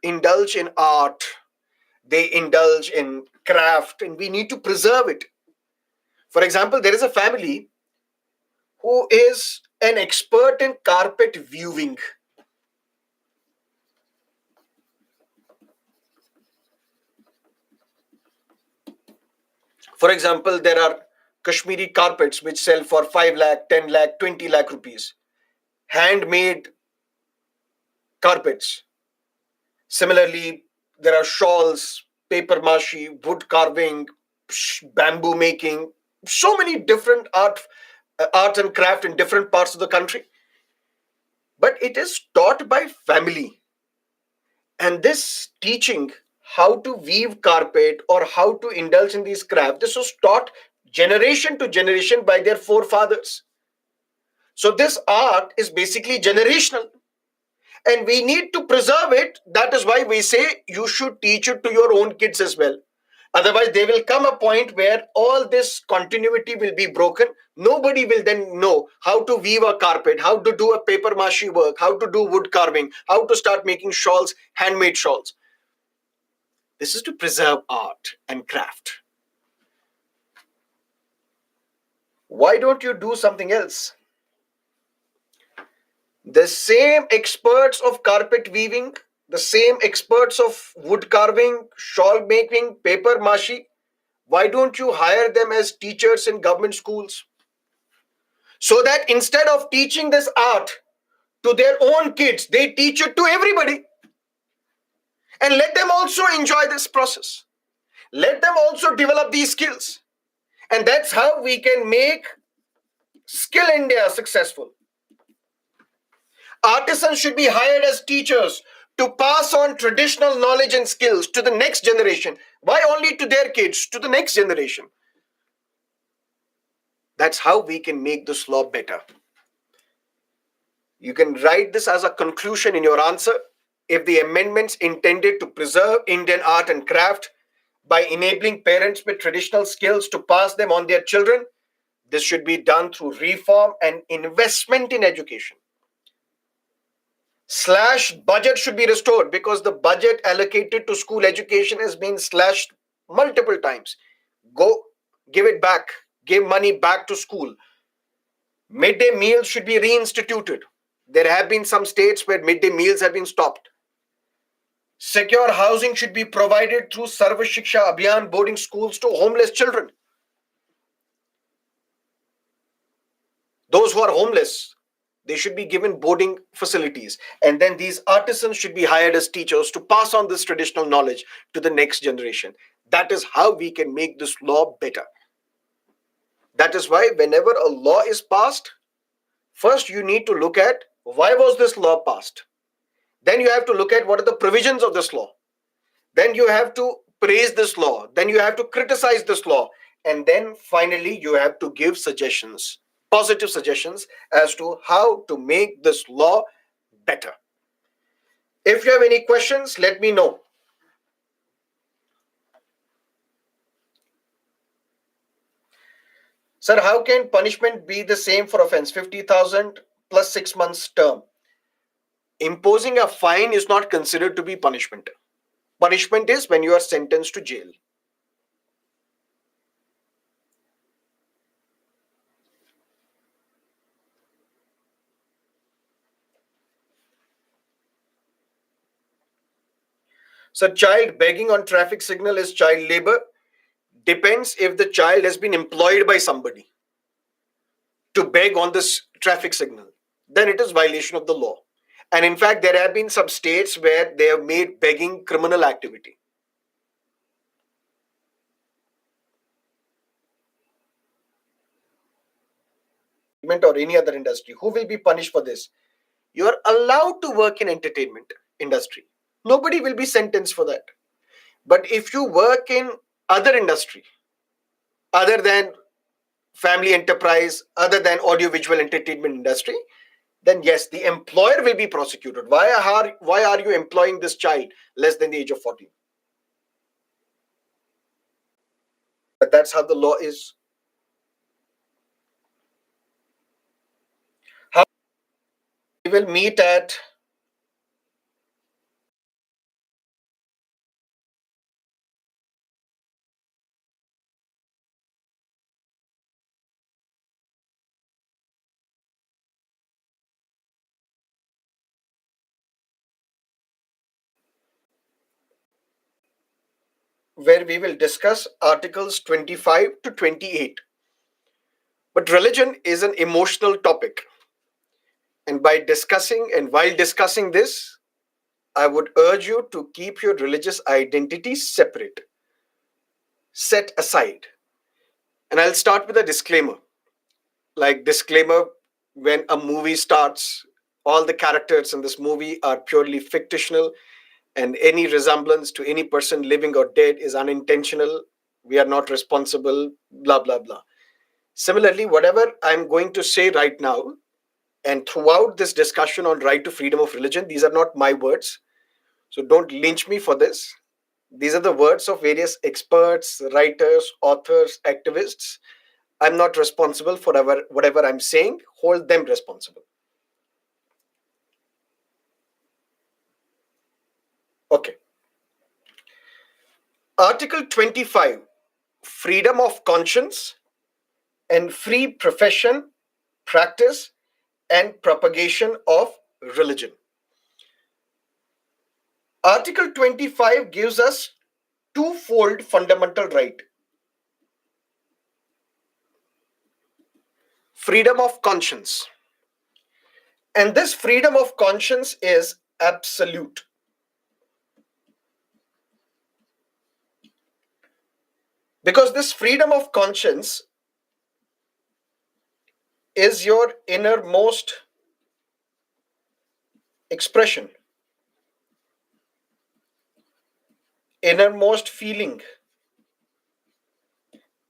indulge in art, they indulge in craft, and we need to preserve it. For example, there is a family who is an expert in carpet viewing. For example, there are Kashmiri carpets which sell for 5 lakh, 10 lakh, 20 lakh rupees. Handmade carpets. Similarly, there are shawls, paper mache, wood carving, bamboo making, so many different art and craft in different parts of the country. But it is taught by family. And this teaching how to weave carpet or how to indulge in these craft, this was taught generation to generation by their forefathers. So this art is basically generational. And we need to preserve it. That is why we say you should teach it to your own kids as well. Otherwise, there will come a point where all this continuity will be broken. Nobody will then know how to weave a carpet, how to do a paper mache work, how to do wood carving, how to start making shawls, handmade shawls. This is to preserve art and craft. Why don't you do something else? The same experts of carpet weaving, The same experts of wood carving, shawl making, paper mache, why don't you hire them as teachers in government schools? So that instead of teaching this art to their own kids, they teach it to everybody. And let them also enjoy this process. Let them also develop these skills. And that's how we can make Skill India successful. Artisans should be hired as teachers to pass on traditional knowledge and skills to the next generation. Why only to their kids? To the next generation. That's how we can make this law better. You can write this as a conclusion in your answer. If the amendments intended to preserve Indian art and craft by enabling parents with traditional skills to pass them on their children, this should be done through reform and investment in education. Slash budget should be restored because the budget allocated to school education has been slashed multiple times. Go give it back, give money back to school. Midday meals should be reinstituted. There have been some states where midday meals have been stopped. Secure housing should be provided through Sarva Shiksha Abhiyan boarding schools to homeless children. Those who are homeless, they should be given boarding facilities. And then these artisans should be hired as teachers to pass on this traditional knowledge to the next generation. That is how we can make this law better. That is why whenever a law is passed, first you need to look at why was this law passed. Then you have to look at what are the provisions of this law. Then you have to praise this law. Then you have to criticize this law. And then finally, you have to give suggestions, positive suggestions as to how to make this law better. If you have any questions, let me know. Sir, how can punishment be the same for offense 50,000 plus 6 months term? Imposing a fine is not considered to be punishment. Punishment is when you are sentenced to jail. So, child begging on traffic signal is child labor. Depends if the child has been employed by somebody to beg on this traffic signal, then it is violation of the law. And in fact, there have been some states where they have made begging criminal activity. Or any other industry, who will be punished for this? You are allowed to work in entertainment industry. Nobody will be sentenced for that. But if you work in other industry, other than family enterprise, other than audiovisual entertainment industry, then yes, the employer will be prosecuted. Why are you employing this child less than the age of 14? But that's how the law is. How we will meet at where we will discuss articles 25 to 28. But religion is an emotional topic. And while discussing this, I would urge you to keep your religious identity separate, set aside. And I'll start with a disclaimer. Like disclaimer, when a movie starts, all the characters in this movie are purely fictional and any resemblance to any person living or dead is unintentional. We are not responsible, blah, blah, blah. Similarly, whatever I'm going to say right now, and throughout this discussion on right to freedom of religion, these are not my words. So don't lynch me for this. These are the words of various experts, writers, authors, activists. I'm not responsible for whatever I'm saying. Hold them responsible. Okay. Article 25, freedom of conscience and free profession, practice, and propagation of religion. Article 25 gives us twofold fundamental right: freedom of conscience. And this freedom of conscience is absolute, because this freedom of conscience is your innermost expression, innermost feeling,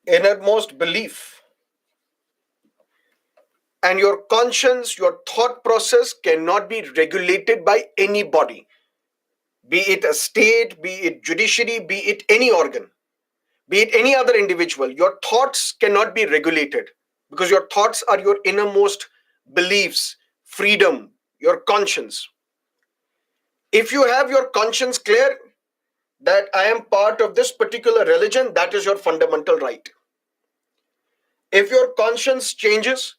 innermost belief. And your conscience, your thought process cannot be regulated by anybody, be it a state, be it judiciary, be it any organ, be it any other individual. Your thoughts cannot be regulated, because your thoughts are your innermost beliefs, freedom, your conscience. If you have your conscience clear that I am part of this particular religion, that is your fundamental right. If your conscience changes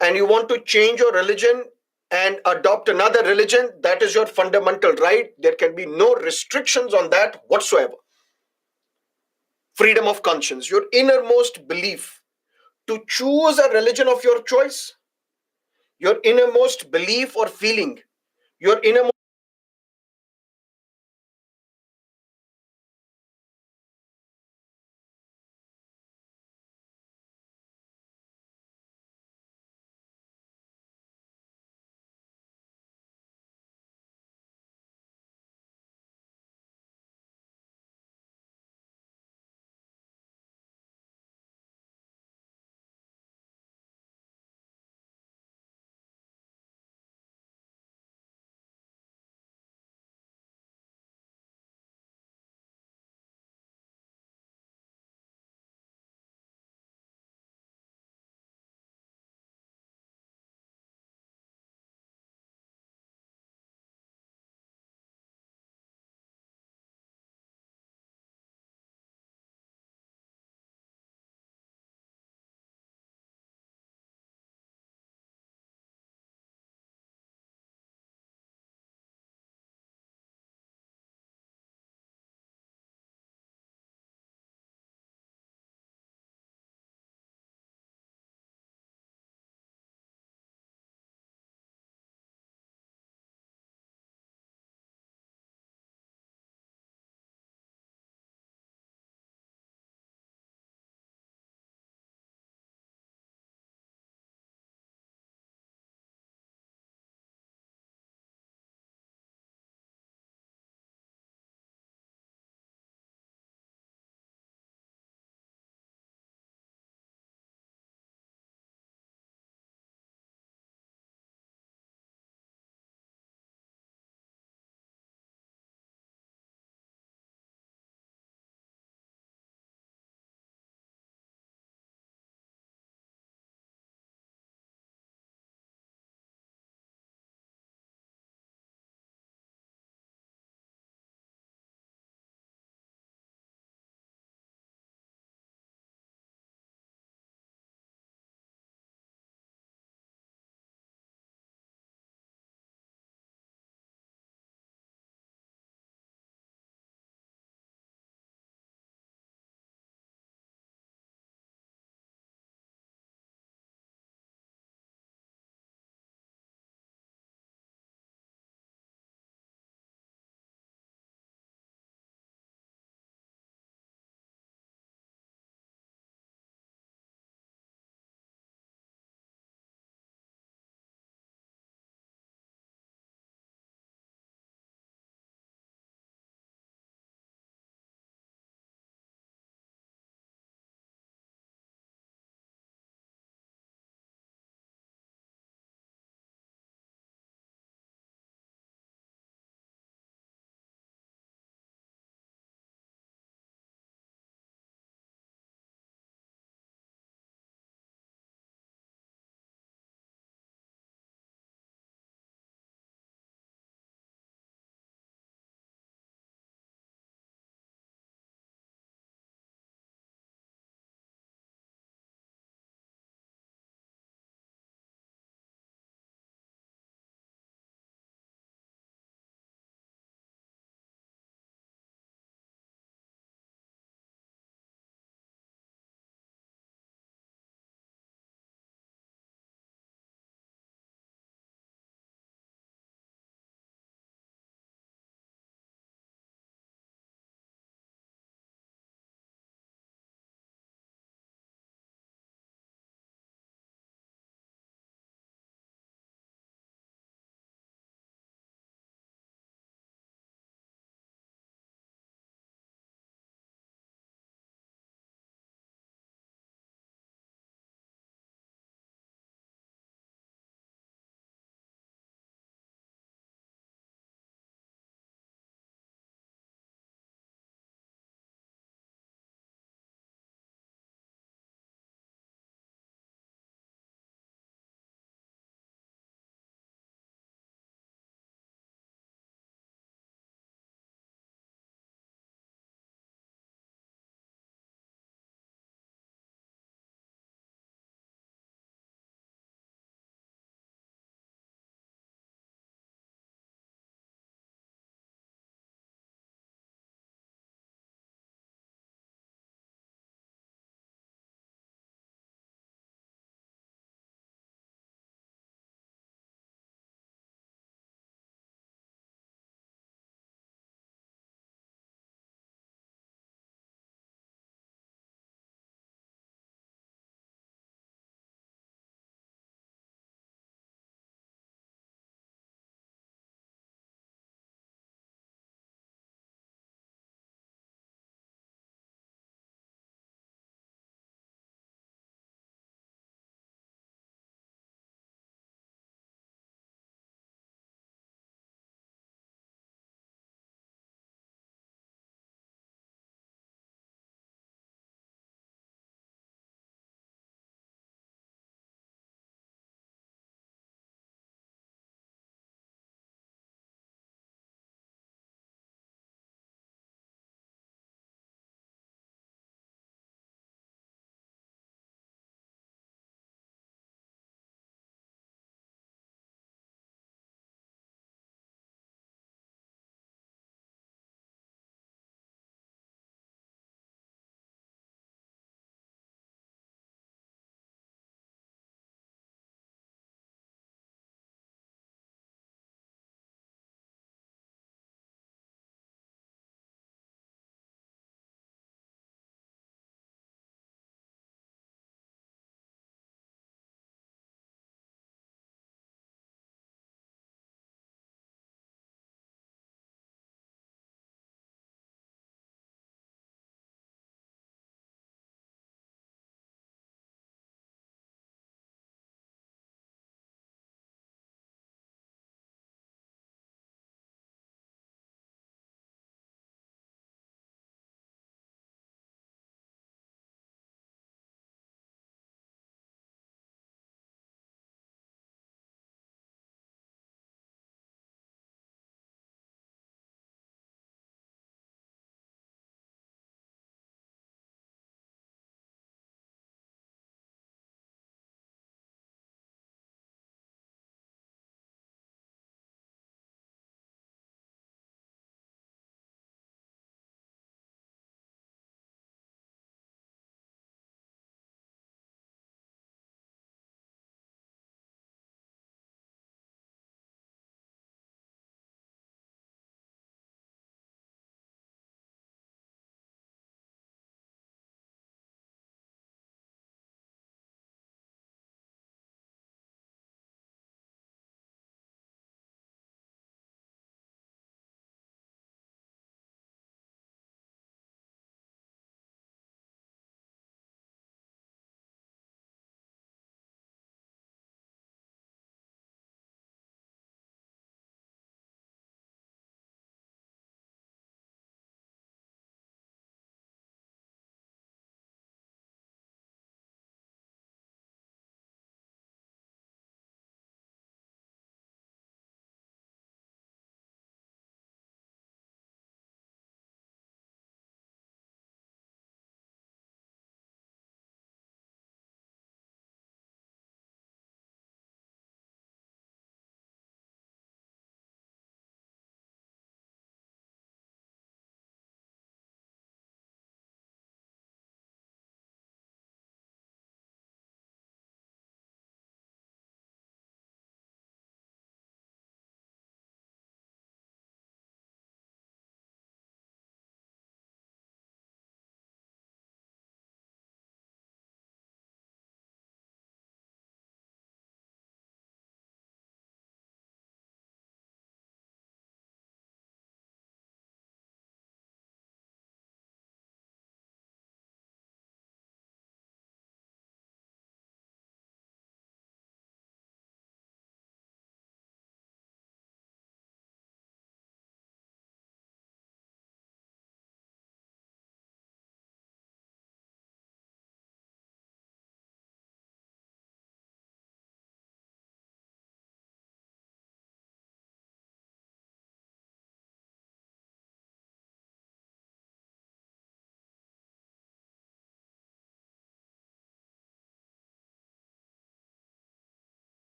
and you want to change your religion and adopt another religion, that is your fundamental right. There can be no restrictions on that whatsoever. Freedom of conscience, your innermost belief to choose a religion of your choice, your innermost belief or feeling, your innermost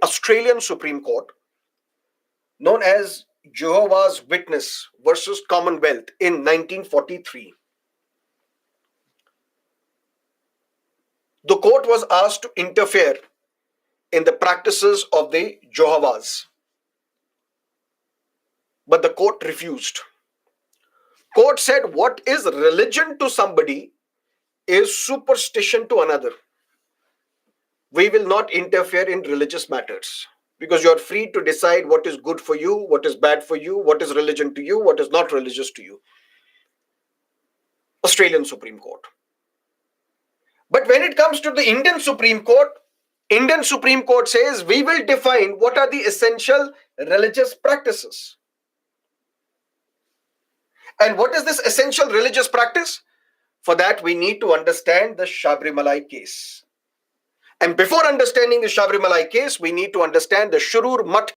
Australian Supreme Court, known as Jehovah's Witness versus Commonwealth in 1943. The court was asked to interfere in the practices of the Jehovah's, but the court refused. Court said what is religion to somebody is superstition to another. We will not interfere in religious matters because you are free to decide what is good for you, what is bad for you, what is religion to you, what is not religious to you. Australian Supreme Court. But when it comes to the Indian Supreme Court says we will define what are the essential religious practices. And what is this essential religious practice? For that, we need to understand the Shabarimala case. And before understanding the Shabarimala case, we need to understand the Shurur Mutt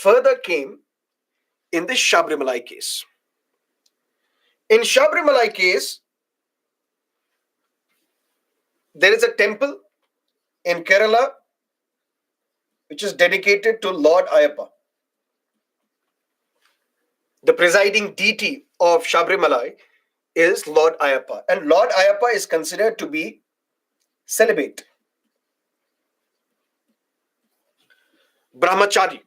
further came in the Shabarimala case. In Shabarimala case, there is a temple in Kerala which is dedicated to Lord Ayappa. The presiding deity of Shabarimala is Lord Ayappa, and Lord Ayappa is considered to be celibate, brahmachari,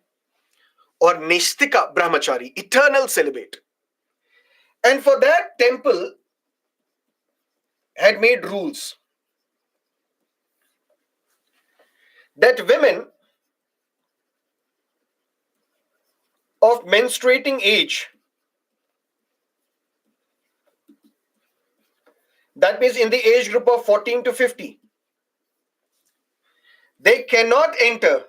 or Neshtika brahmachari, eternal celibate. And for that, temple had made rules that women of menstruating age, that means in the age group of 14 to 50, they cannot enter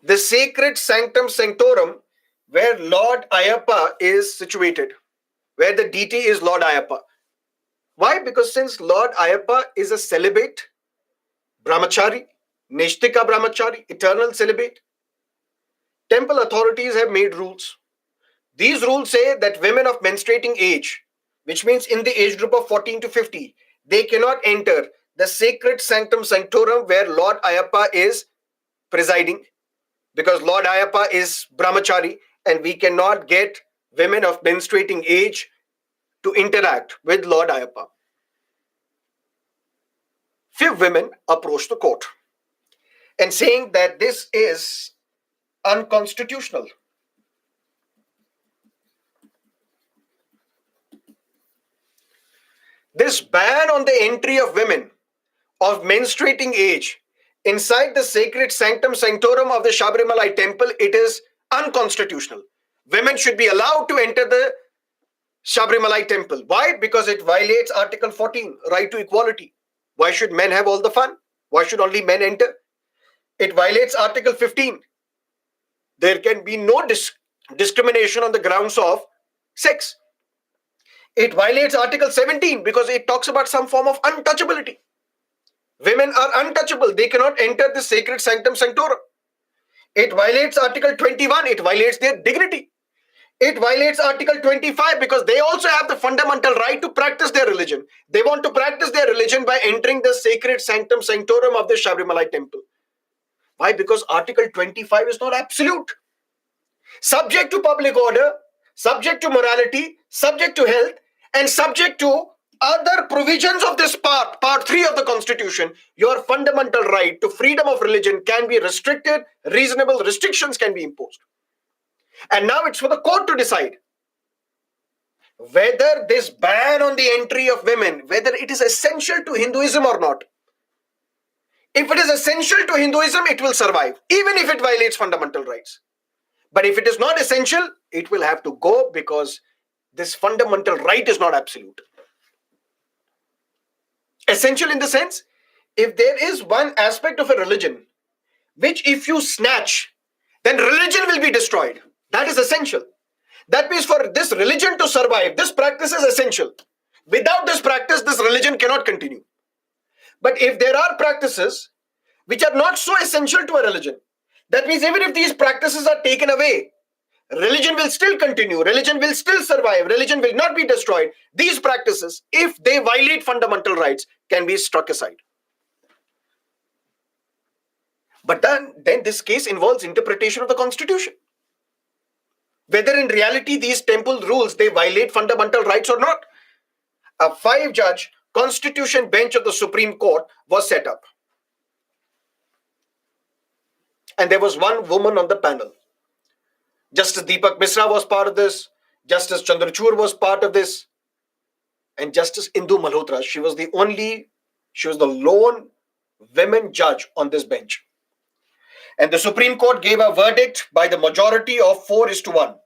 the sacred sanctum sanctorum where Lord Ayappa is situated, where the deity is Lord Ayappa. Why? Because since Lord Ayappa is a celibate, brahmachari, Neshtika brahmachari, eternal celibate, temple authorities have made rules. These rules say that women of menstruating age, which means in the age group of 14 to 50, they cannot enter the sacred sanctum sanctorum where Lord Ayappa is presiding, because Lord Ayappa is brahmachari and we cannot get women of menstruating age to interact with Lord Ayappa. Few women approached the court and saying that this is unconstitutional. This ban on the entry of women of menstruating age inside the sacred sanctum sanctorum of the Shabarimala temple, it is unconstitutional. Women should be allowed to enter the Shabarimala temple. Why? Because it violates Article 14, right to equality. Why should men have all the fun? Why should only men enter? It violates Article 15. There can be no discrimination on the grounds of sex. It violates Article 17 because it talks about some form of untouchability. Women are untouchable. They cannot enter the sacred sanctum sanctorum. It violates Article 21. It violates their dignity. It violates Article 25 because they also have the fundamental right to practice their religion. They want to practice their religion by entering the sacred sanctum sanctorum of the Shabarimala temple. Why? Because Article 25 is not absolute. Subject to public order, subject to morality, subject to health, and subject to other provisions of this part 3 of the Constitution, your fundamental right to freedom of religion can be restricted, reasonable restrictions can be imposed. And now it's for the court to decide whether this ban on the entry of women, whether it is essential to Hinduism or not. If it is essential to Hinduism, it will survive, even if it violates fundamental rights. But if it is not essential, it will have to go because this fundamental right is not absolute. Essential in the sense, if there is one aspect of a religion which if you snatch, then religion will be destroyed. That is essential. That means for this religion to survive, this practice is essential. Without this practice, this religion cannot continue. But if there are practices which are not so essential to a religion, that means even if these practices are taken away, religion will still continue, religion will still survive, religion will not be destroyed. These practices, if they violate fundamental rights, can be struck aside. But then this case involves interpretation of the Constitution. Whether in reality these temple rules, they violate fundamental rights or not. A 5-judge Constitution bench of the Supreme Court was set up. And there was one woman on the panel. Justice Deepak Misra was part of this. Justice Chandrachud was part of this. And Justice Indu Malhotra, she was the lone women judge on this bench. And the Supreme Court gave a verdict by the majority of 4:1.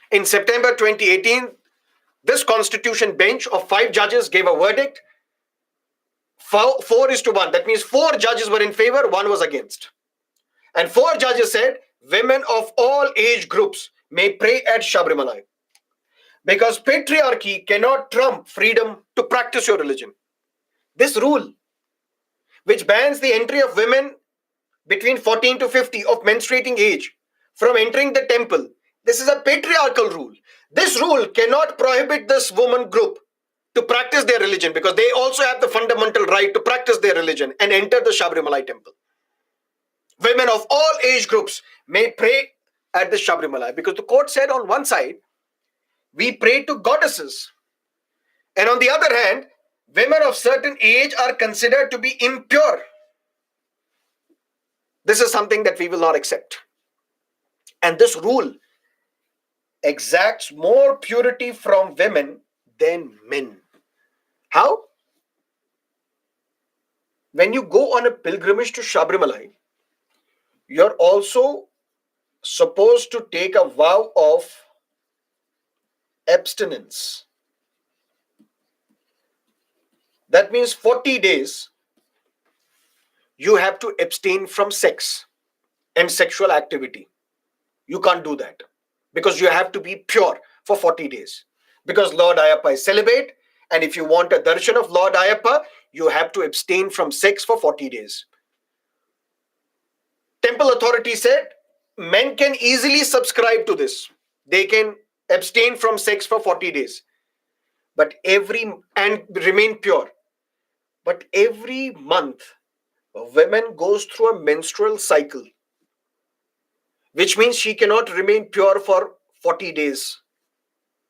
In September 2018, this Constitution bench of 5 judges gave a verdict 4:1. That means 4 judges were in favor, 1 was against. And 4 judges said women of all age groups may pray at Shabarimala because patriarchy cannot trump freedom to practice your religion. This rule which bans the entry of women between 14 to 50 of menstruating age from entering the temple. This is a patriarchal rule. This rule cannot prohibit this woman group to practice their religion, because they also have the fundamental right to practice their religion and enter the Shabarimala temple. Women of all age groups may pray at the Shabarimala, because the court said on one side, we pray to goddesses, and on the other hand, women of certain age are considered to be impure. This is something that we will not accept. And this rule exacts more purity from women than men. How? When you go on a pilgrimage to Shabarimala, you're also supposed to take a vow of abstinence. That means 40 days you have to abstain from sex and sexual activity. You can't do that because you have to be pure for 40 days. Because Lord Ayappa is celibate, and if you want a darshan of Lord Ayappa, you have to abstain from sex for 40 days. Temple authority said men can easily subscribe to this. They can abstain from sex for 40 days, but and remain pure. But every month, a woman goes through a menstrual cycle, which means she cannot remain pure for 40 days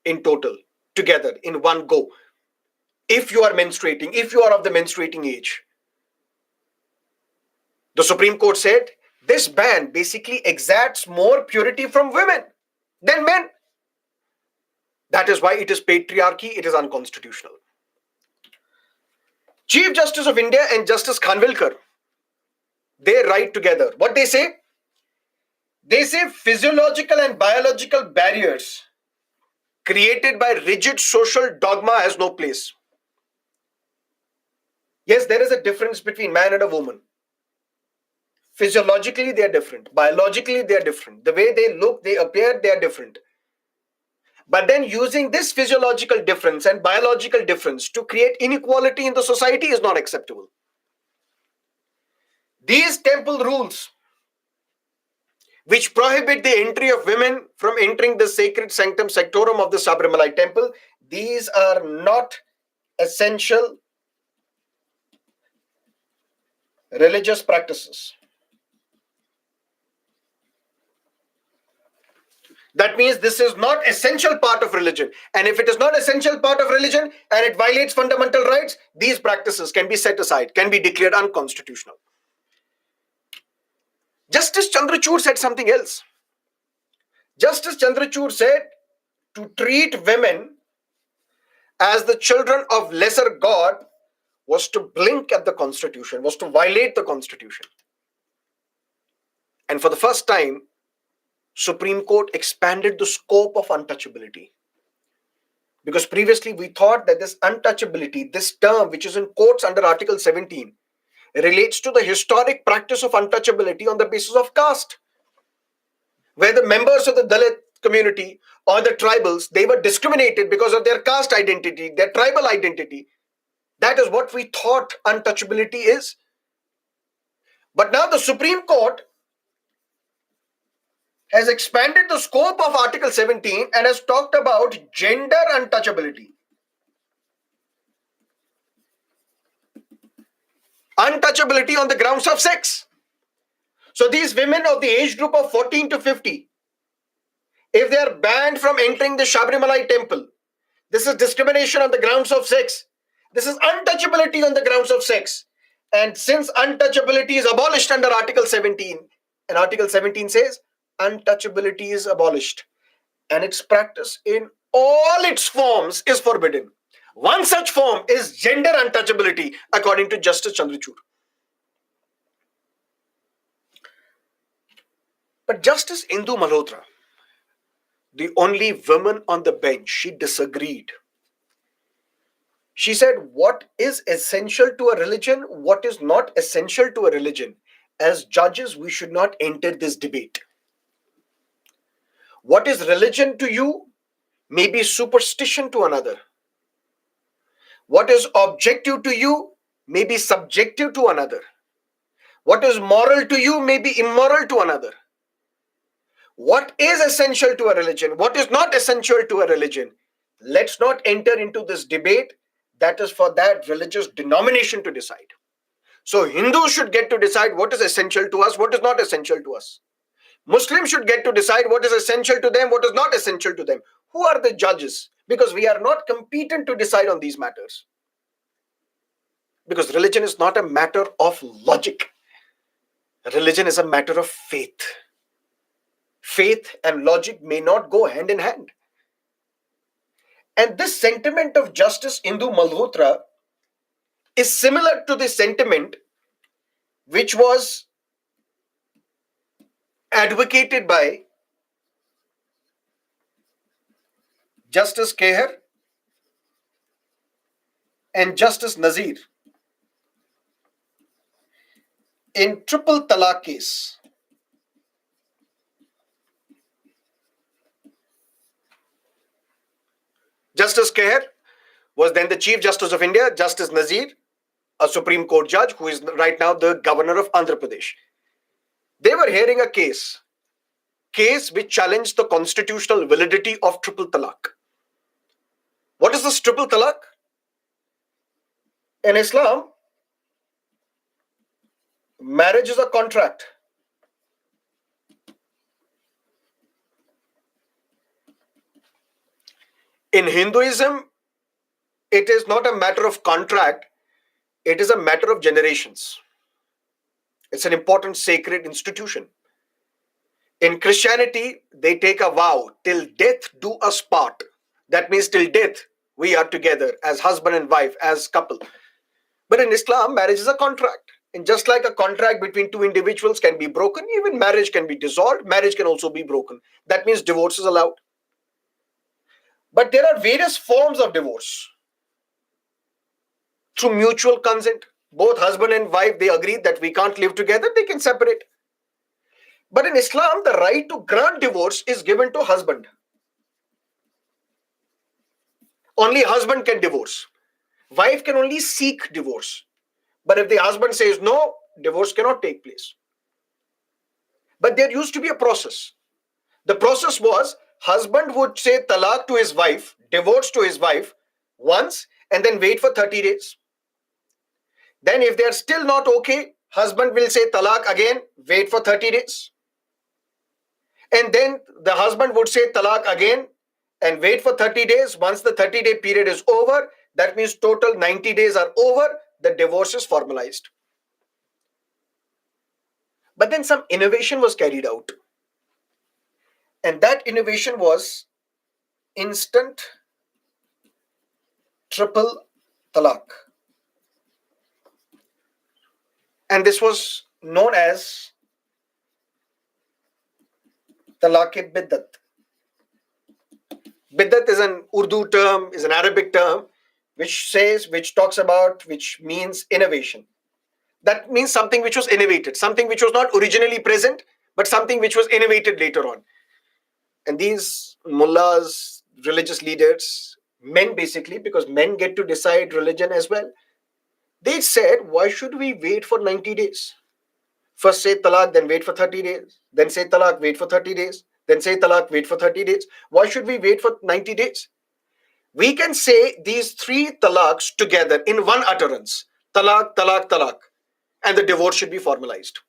in total, together in one go. If you are menstruating, if you are of the menstruating age, the Supreme Court said this ban basically exacts more purity from women than men. That is why it is patriarchy, it is unconstitutional. Chief Justice of India and Justice Khanwilkar, they write together. What they say? They say physiological and biological barriers created by rigid social dogma has no place. Yes, there is a difference between man and a woman. Physiologically, they are different. Biologically, they are different. The way they look, they appear, they are different. But then using this physiological difference and biological difference to create inequality in the society is not acceptable. These temple rules, which prohibit the entry of women from entering the sacred sanctum sanctorum of the Sabarimala temple, these are not essential religious practices. That means this is not essential part of religion. And if it is not essential part of religion and it violates fundamental rights, these practices can be set aside, can be declared unconstitutional. Justice Chandrachud said something else. Justice Chandrachud said to treat women as the children of lesser God was to blink at the constitution, was to violate the constitution. And for the first time, Supreme Court expanded the scope of untouchability. Because previously we thought that this untouchability, this term which is in quotes under Article 17, relates to the historic practice of untouchability on the basis of caste, where the members of the Dalit community or the tribals, they were discriminated because of their caste identity, their tribal identity. That is what we thought untouchability is. But now the Supreme Court has expanded the scope of Article 17 and has talked about gender untouchability. Untouchability on the grounds of sex. So these women of the age group of 14 to 50, if they are banned from entering the Shabarimala temple, this is discrimination on the grounds of sex. This is untouchability on the grounds of sex. And since untouchability is abolished under Article 17, and Article 17 says untouchability is abolished and its practice in all its forms is forbidden. One such form is gender untouchability, according to Justice Chandrachud. But Justice Indu Malhotra, the only woman on the bench, she disagreed. She said, what is essential to a religion, what is not essential to a religion? As judges, we should not enter this debate. What is religion to you may be superstition to another. What is objective to you may be subjective to another. What is moral to you may be immoral to another. What is essential to a religion? What is not essential to a religion? Let's not enter into this debate. That is for that religious denomination to decide. So Hindus should get to decide what is essential to us, what is not essential to us. Muslims should get to decide what is essential to them, what is not essential to them. Who are the judges? Because we are not competent to decide on these matters. Because religion is not a matter of logic. Religion is a matter of faith. Faith and logic may not go hand in hand. And this sentiment of Justice Indu Malhotra is similar to the sentiment which was advocated by Justice Keher and Justice Nazir in triple talaq case. Justice Keher was then the Chief Justice of India. Justice Nazir, a Supreme Court judge who is right now the governor of Andhra Pradesh. They were hearing a case which challenged the constitutional validity of triple talaq. What is this triple talaq? In Islam, marriage is a contract. In Hinduism, it is not a matter of contract, it is a matter of generations. It's an important sacred institution. In Christianity, they take a vow, till death do us part. That means till death we are together as husband and wife, as couple. But in Islam, marriage is a contract. And just like a contract between two individuals can be broken, even marriage can be dissolved, marriage can also be broken. That means divorce is allowed. But there are various forms of divorce. Through mutual consent, both husband and wife, they agree that we can't live together, they can separate. But in Islam, the right to grant divorce is given to husband. Only husband can divorce. Wife can only seek divorce. But if the husband says no, divorce cannot take place. But there used to be a process. The process was, husband would say talaq to his wife, divorce to his wife once, and then wait for 30 days. Then if they are still not okay, husband will say talaq again, wait for 30 days. And then the husband would say talaq again and wait for 30 days. Once the 30-day period is over, that means total 90 days are over, the divorce is formalized. But then some innovation was carried out. And that innovation was instant triple talaq. And this was known as talaq-e-biddat. Biddat is an Urdu term, is an Arabic term, which means innovation. That means something which was innovated, something which was not originally present, but something which was innovated later on. And these mullahs, religious leaders, men basically, because men get to decide religion as well, they said, why should we wait for 90 days? First say talaq, then wait for 30 days. Then say talaq, wait for 30 days. Then say talaq, wait for 30 days. Why should we wait for 90 days? We can say these three talaqs together in one utterance. Talaq, talaq, talaq. And the divorce should be formalized.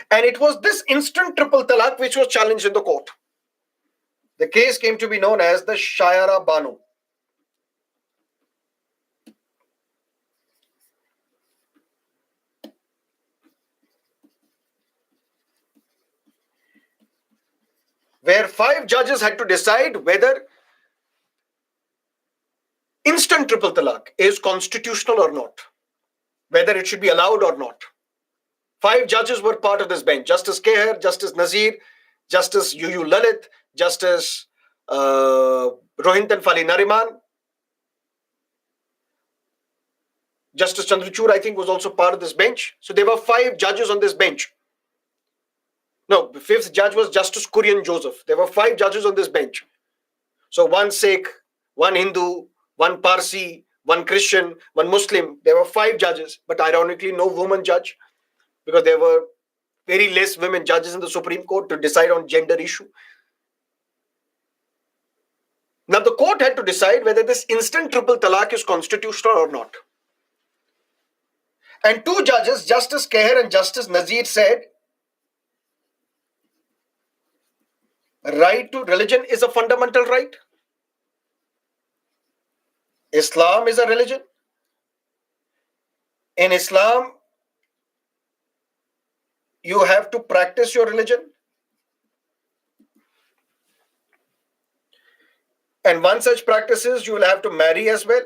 And it was this instant triple talaq which was challenged in the court. The case came to be known as the Shayara Banu. Where 5 judges had to decide whether instant triple talaq is constitutional or not, whether it should be allowed or not. 5 judges were part of this bench: Justice Keher, Justice Nazir, Justice UU Lalit, Justice Rohinton Fali Nariman, Justice Chandrachud, I think, was also part of this bench. So there were 5 judges on this bench. No, the 5th judge was Justice Kurian Joseph. There were 5 judges on this bench. So 1 Sikh, 1 Hindu, 1 Parsi, one Christian, one Muslim. There were 5 judges, but ironically, no woman judge because there were very less women judges in the Supreme Court to decide on gender issue. Now, the court had to decide whether this instant triple talaq is constitutional or not. And 2 judges, Justice Kher and Justice Nazir, said right to religion is a fundamental right. Islam is a religion. In Islam, you have to practice your religion. And one such practice is you will have to marry as well.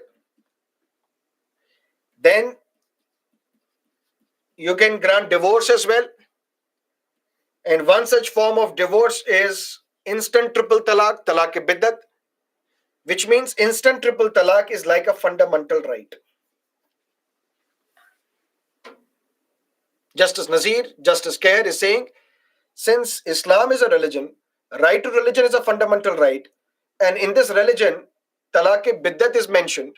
Then you can grant divorce as well. And one such form of divorce is instant triple talaq, talaq-e-biddat, which means instant triple talaq is like a fundamental right. Justice Nazir, Justice Kher is saying, since Islam is a religion, right to religion is a fundamental right, and in this religion, talaq-e-biddat is mentioned.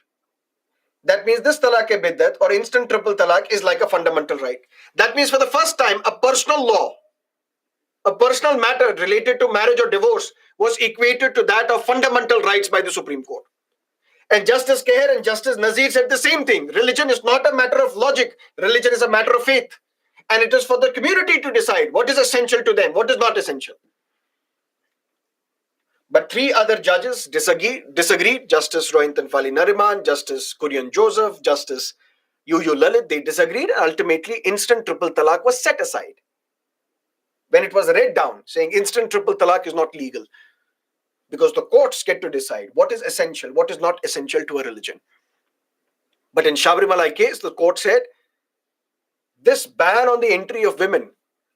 That means this talaq-e-biddat or instant triple talaq is like a fundamental right. That means for the first time, a personal law, a personal matter related to marriage or divorce was equated to that of fundamental rights by the Supreme Court. And Justice Kher and Justice Nazir said the same thing. Religion is not a matter of logic. Religion is a matter of faith. And it is for the community to decide what is essential to them, what is not essential. But 3 other judges disagreed. Justice Rohinton Fali Nariman, Justice Kurian Joseph, Justice Yu Lalit, they disagreed. And ultimately, instant triple talaq was set aside. When it was read down, saying instant triple talaq is not legal. Because the courts get to decide what is essential, what is not essential to a religion. But in Sabarimala case, the court said, this ban on the entry of women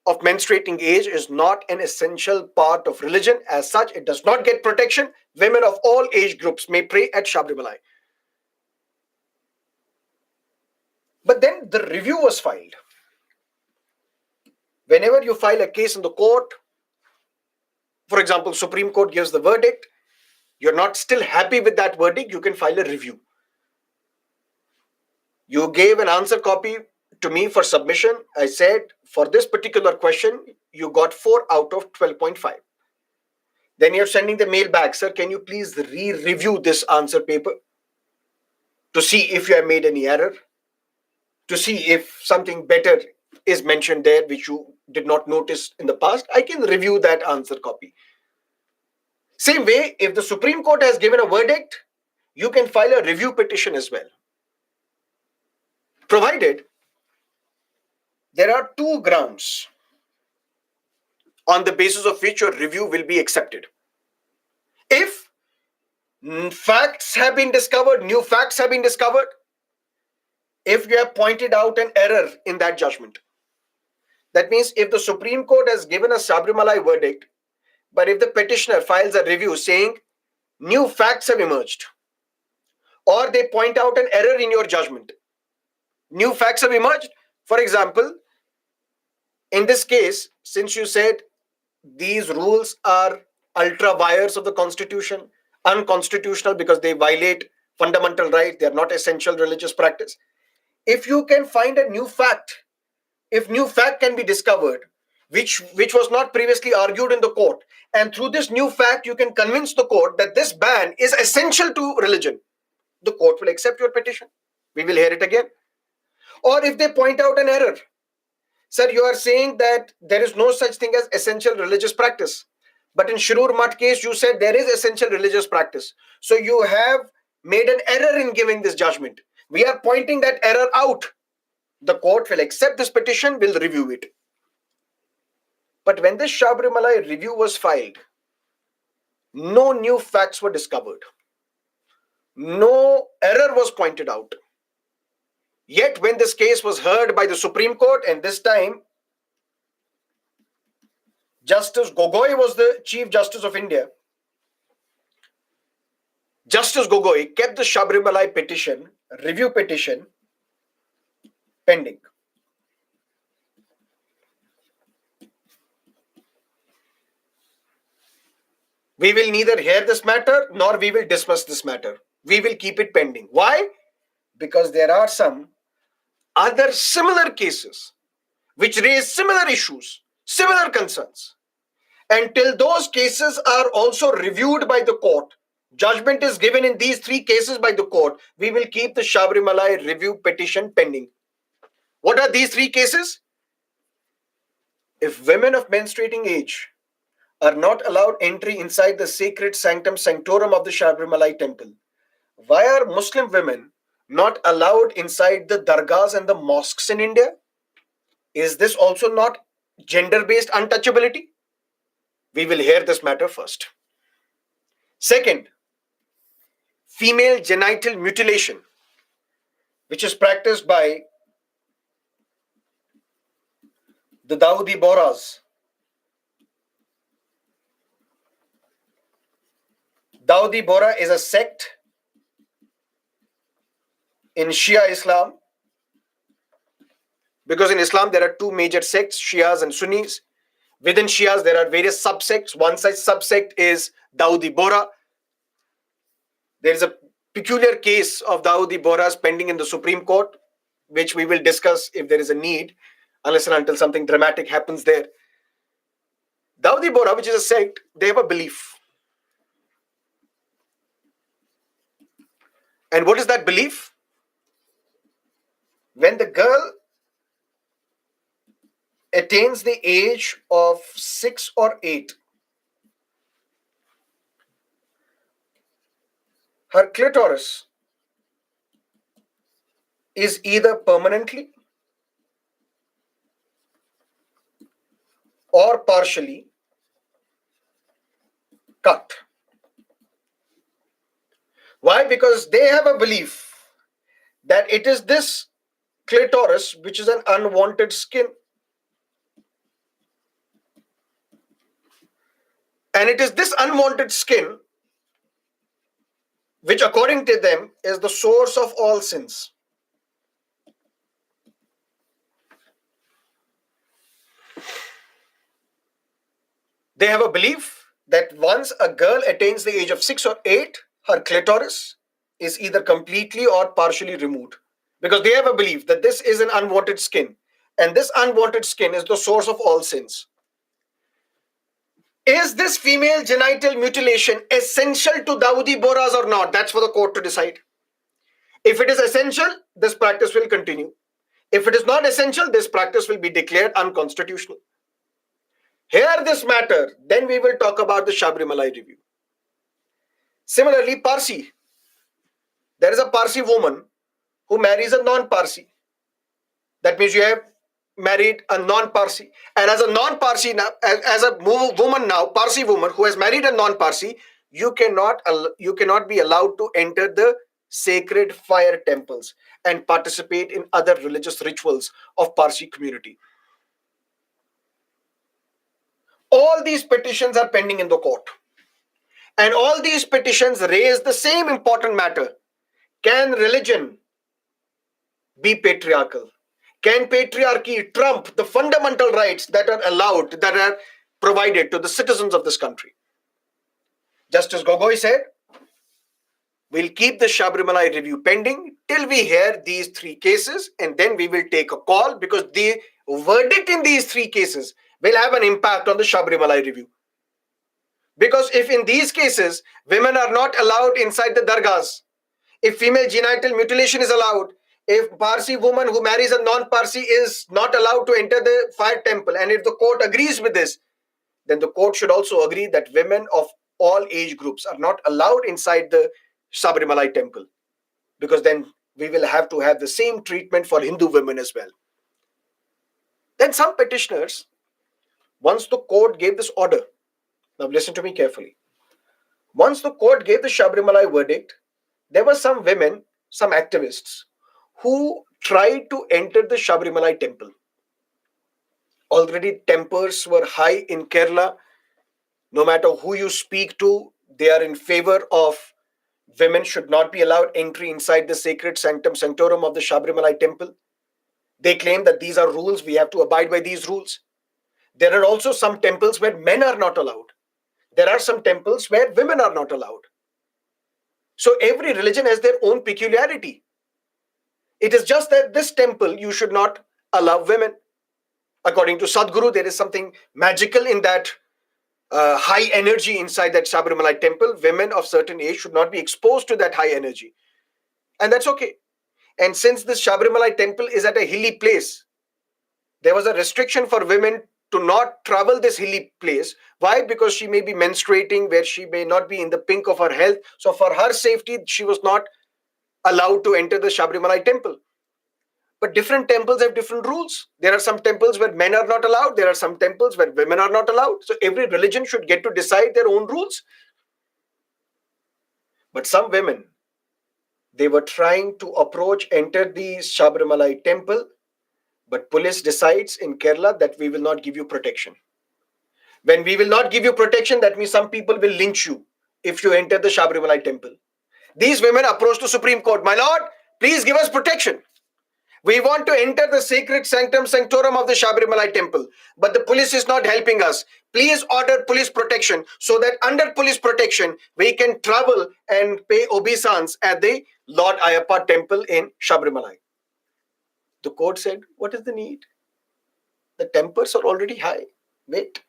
of menstruating age is not an essential part of religion. As such, it does not get protection. Women of all age groups may pray at Sabarimala. But then the review was filed. Whenever you file a case in the court, for example, Supreme Court gives the verdict, you're not still happy with that verdict, you can file a review. You gave an answer copy to me for submission. I said, for this particular question, you got 4 out of 12.5. Then you're sending the mail back, sir, can you please re-review this answer paper to see if you have made any error, to see if something better is mentioned there which you did not notice in the past. I can review that answer copy. Same way, if the Supreme Court has given a verdict, you can file a review petition as well, provided there are 2 grounds on the basis of which your review will be accepted. If facts have been discovered, new facts have been discovered, if you have pointed out an error in that judgment. That means if the Supreme Court has given a Sabarimala verdict, but if the petitioner files a review saying new facts have emerged, or they point out an error in your judgment, new facts have emerged. For example, in this case, since you said these rules are ultra vires of the Constitution, unconstitutional because they violate fundamental rights, they are not essential religious practice. If you can find a new fact, if new fact can be discovered, which was not previously argued in the court, and through this new fact you can convince the court that this ban is essential to religion, the court will accept your petition. We will hear it again. Or if they point out an error, sir, you are saying that there is no such thing as essential religious practice, but in Shirur Math case you said there is essential religious practice, so you have made an error in giving this judgment. We are pointing that error out. The court will accept this petition, will review it. But when this Sabarimala review was filed, no new facts were discovered. No error was pointed out. Yet when this case was heard by the Supreme Court, and this time Justice Gogoi was the Chief Justice of India, Justice Gogoi kept the Sabarimala petition, review petition, pending. We will neither hear this matter nor we will dismiss this matter. We will keep it pending. Why? because there are some other similar cases which raise similar issues, similar concerns. Until those cases are also reviewed by the court, judgment is given in these three cases by the court, we will keep the Shabarimala review petition pending. What are these three cases? If women of menstruating age are not allowed entry inside the sacred sanctum sanctorum of the Shabarimala temple, why are Muslim women not allowed inside the dargahs and the mosques in India? Is this also not gender based untouchability? We will hear this matter first. Second, female genital mutilation, which is practiced by the Dawoodi Bohras. Dawoodi Bohra is a sect in Shia Islam, because in Islam there are two major sects, Shias and Sunnis. Within Shias there are various subsects. One such subsect is Dawoodi Bohra. There is a peculiar case of Dawoodi Bohras pending in the Supreme Court, which we will discuss if there is a need, unless and until something dramatic happens there. Dawoodi Bohra, which is a sect, they have a belief. And what is that belief? When the girl attains the age of 6 or 8, her clitoris is either permanently or partially cut. Why? Because they have a belief that it is this clitoris which is an unwanted skin. And it is this unwanted skin which, according to them, is the source of all sins. They have a belief that once a girl attains the age of 6 or 8, her clitoris is either completely or partially removed. Because they have a belief that this is an unwanted skin. And this unwanted skin is the source of all sins. Is this female genital mutilation essential to Dawoodi Bohras or not? That's for the court to decide. If it is essential, this practice will continue. If it is not essential, this practice will be declared unconstitutional. Hear this matter, then we will talk about the Shabarimala review. Similarly, Parsi. There is a Parsi woman who marries a non-Parsi. That means you have married a non-Parsi. And as a non-Parsi now, as a woman now, Parsi woman who has married a non-Parsi, you cannot be allowed to enter the sacred fire temples and participate in other religious rituals of Parsi community. All these petitions are pending in the court. And all these petitions raise the same important matter. Can religion be patriarchal? Can patriarchy trump the fundamental rights that are allowed, that are provided to the citizens of this country? Justice Gogoi said, we'll keep the Shabarimala review pending till we hear these three cases, and then we will take a call, because the verdict in these three cases will have an impact on the Shabarimala review. Because if in these cases women are not allowed inside the dargahs, if female genital mutilation is allowed, if Parsi woman who marries a non-Parsi is not allowed to enter the fire temple, and if the court agrees with this, then the court should also agree that women of all age groups are not allowed inside the Shabarimala temple, because then we will have to have the same treatment for Hindu women as well. Then some petitioners, once the court gave this order, now listen to me carefully. Once the court gave the Shabarimala verdict, there were some women, some activists, who tried to enter the Shabarimala temple. Already tempers were high in Kerala. No matter who you speak to, they are in favor of women should not be allowed entry inside the sacred sanctum sanctorum of the Shabarimala temple. They claim that these are rules, we have to abide by these rules. There are also some temples where men are not allowed. There are some temples where women are not allowed. So every religion has their own peculiarity. It is just that this temple, you should not allow women. According to Sadhguru, there is something magical in that high energy inside that Sabarimala temple. Women of certain age should not be exposed to that high energy. And that's okay. And since this Sabarimala temple is at a hilly place, there was a restriction for women to not travel this hilly place. Why? Because she may be menstruating, where she may not be in the pink of her health. So for her safety, she was not allowed to enter the Sabarimala temple. But different temples have different rules. There are some temples where men are not allowed. There are some temples where women are not allowed. So every religion should get to decide their own rules. But some women, they were trying to enter the Sabarimala temple, but police decides in Kerala that we will not give you protection. When we will not give you protection, that means some people will lynch you if you enter the Sabarimala temple. These women approached the Supreme Court, my lord, please give us protection. We want to enter the sacred sanctum sanctorum of the Sabarimala temple, but the police is not helping us. Please order police protection so that under police protection, we can travel and pay obeisance at the Lord Ayappa temple in Sabarimala. The court said, what is the need? The temples are already high. Wait.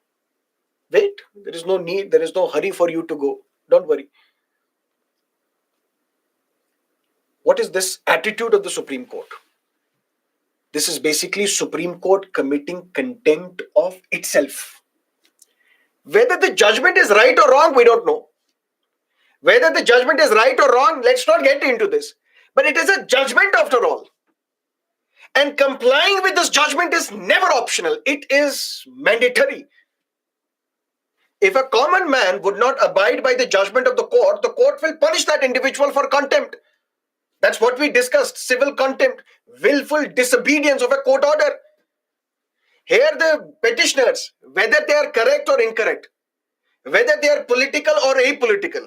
There is no need. There is no hurry for you to go. Don't worry. What is this attitude of the Supreme Court? This is basically Supreme Court committing contempt of itself. Whether the judgment is right or wrong, we don't know. Whether the judgment is right or wrong, let's not get into this. But it is a judgment after all. And complying with this judgment is never optional. It is mandatory. If a common man would not abide by the judgment of the court will punish that individual for contempt. That's what we discussed. Civil contempt, willful disobedience of a court order. Here the petitioners, whether they are correct or incorrect, whether they are political or apolitical,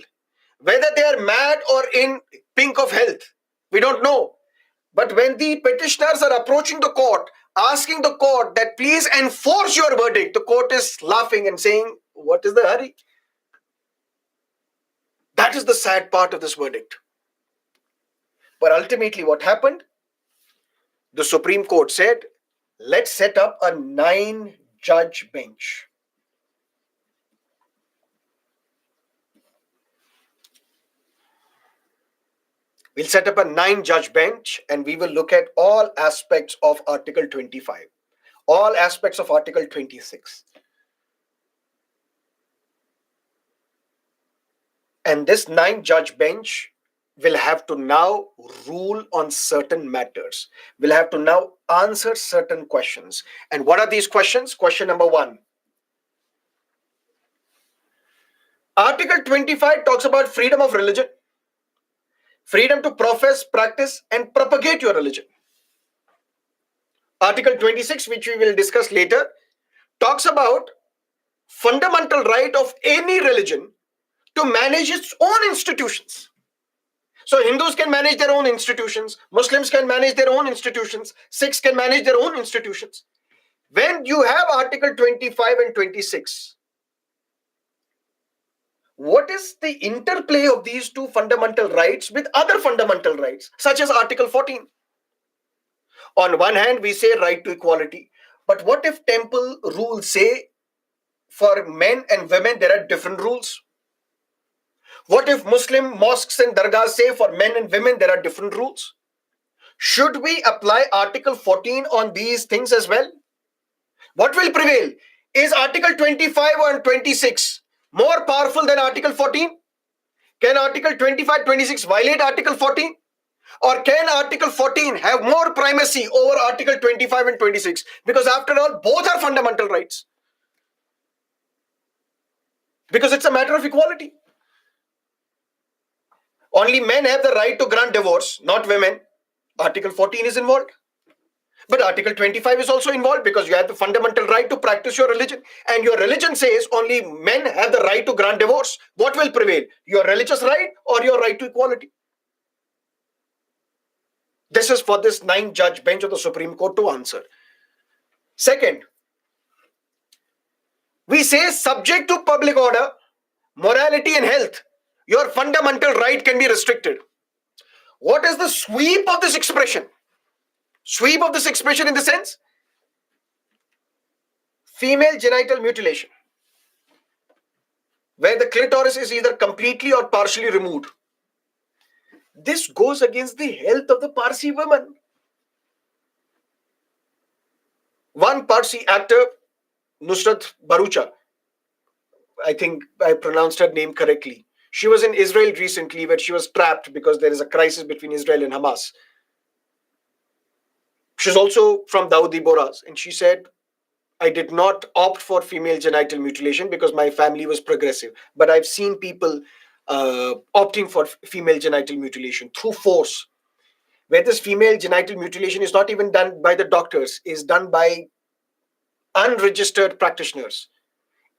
whether they are mad or in pink of health, we don't know. But when the petitioners are approaching the court, asking the court that please enforce your verdict, the court is laughing and saying, what is the hurry? That is the sad part of this verdict. But ultimately what happened? The Supreme Court said, let's set up a 9-judge bench. We'll set up a 9-judge bench and we will look at all aspects of Article 25, all aspects of Article 26. And this 9-judge bench will have to now rule on certain matters, will have to now answer certain questions. And what are these questions? Question number 1. Article 25 talks about freedom of religion, freedom to profess, practice, and propagate your religion. Article 26, which we will discuss later, talks about fundamental right of any religion to manage its own institutions. So Hindus can manage their own institutions, Muslims can manage their own institutions, Sikhs can manage their own institutions. When you have Article 25 and 26, what is the interplay of these two fundamental rights with other fundamental rights, such as Article 14? On one hand, we say right to equality. But what if temple rules say for men and women there are different rules? What if Muslim mosques and dargahs say for men and women there are different rules? Should we apply Article 14 on these things as well? What will prevail? Is Article 25 or 26 more powerful than Article 14? Can Article 25, 26 violate Article 14? Or can Article 14 have more primacy over Article 25 and 26? Because after all, both are fundamental rights. Because it's a matter of equality. Only men have the right to grant divorce, not women. Article 14 is involved. But Article 25 is also involved because you have the fundamental right to practice your religion. And your religion says only men have the right to grant divorce. What will prevail? Your religious right or your right to equality? This is for this 9-judge bench of the Supreme Court to answer. Second, we say subject to public order, morality and health, your fundamental right can be restricted. What is the sweep of this expression? Sweep of this expression in the sense female genital mutilation, where the clitoris is either completely or partially removed. This goes against the health of the Parsi women. One Parsi actor, Nusrat Barucha, I think I pronounced her name correctly. She was in Israel recently where she was trapped because there is a crisis between Israel and Hamas. She's also from Dawoodi Boras, and she said, I did not opt for female genital mutilation because my family was progressive. But I've seen people opting for female genital mutilation through force, where this female genital mutilation is not even done by the doctors, is done by unregistered practitioners.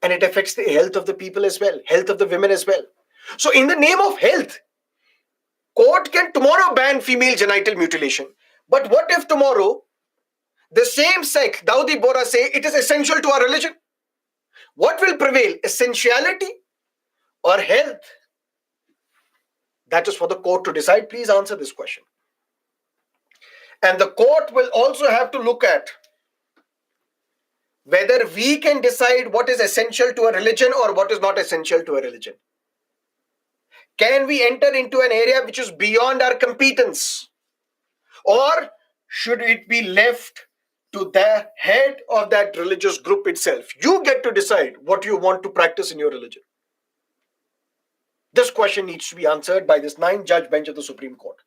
And it affects the health of the people as well, health of the women as well. So, in the name of health, court can tomorrow ban female genital mutilation. But what if tomorrow the same sect, Dawoodi Bora, say it is essential to our religion? What will prevail, essentiality or health? That is for the court to decide. Please answer this question. And the court will also have to look at whether we can decide what is essential to a religion or what is not essential to a religion. Can we enter into an area which is beyond our competence? Or should it be left to the head of that religious group itself? You get to decide what you want to practice in your religion. This question needs to be answered by this 9-judge bench of the Supreme Court.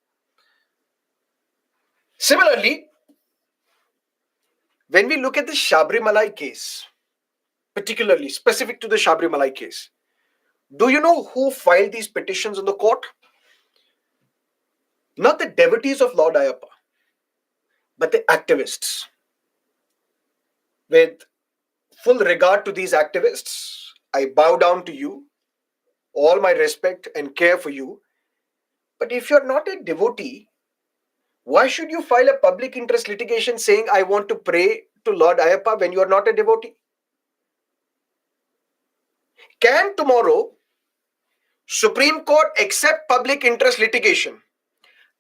Similarly, when we look at the Shabri case, particularly specific to the Shabri case, do you know who filed these petitions in the court? Not the devotees of Lord Ayappa, but the activists. With full regard to these activists, I bow down to you, all my respect and care for you. But if you're not a devotee, why should you file a public interest litigation saying, I want to pray to Lord Ayappa when you are not a devotee? Can tomorrow Supreme Court accept public interest litigation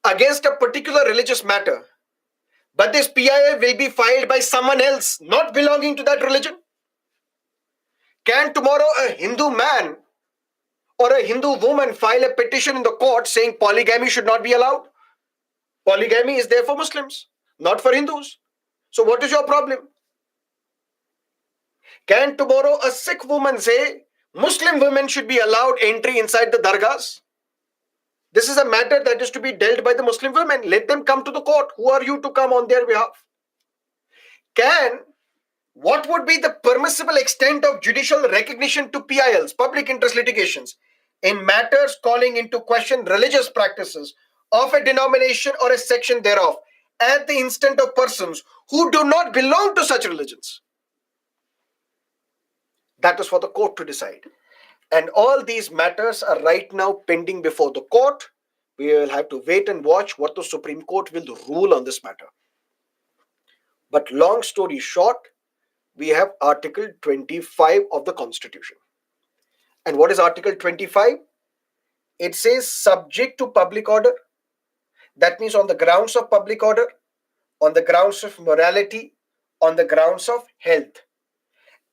against a particular religious matter, but this PIL will be filed by someone else not belonging to that religion? Can tomorrow a Hindu man or a Hindu woman file a petition in the court saying polygamy should not be allowed? Polygamy is there for Muslims, not for Hindus. So what is your problem? Can tomorrow a Sikh woman say Muslim women should be allowed entry inside the dargahs? This is a matter that is to be dealt by the Muslim women. Let them come to the court. Who are you to come on their behalf? What would be the permissible extent of judicial recognition to PILs, public interest litigations, in matters calling into question religious practices of a denomination or a section thereof at the instant of persons who do not belong to such religions? That is for the court to decide. And all these matters are right now pending before the court. We will have to wait and watch what the Supreme Court will rule on this matter. But long story short, we have Article 25 of the Constitution. And what is Article 25? It says subject to public order. That means on the grounds of public order, on the grounds of morality, on the grounds of health,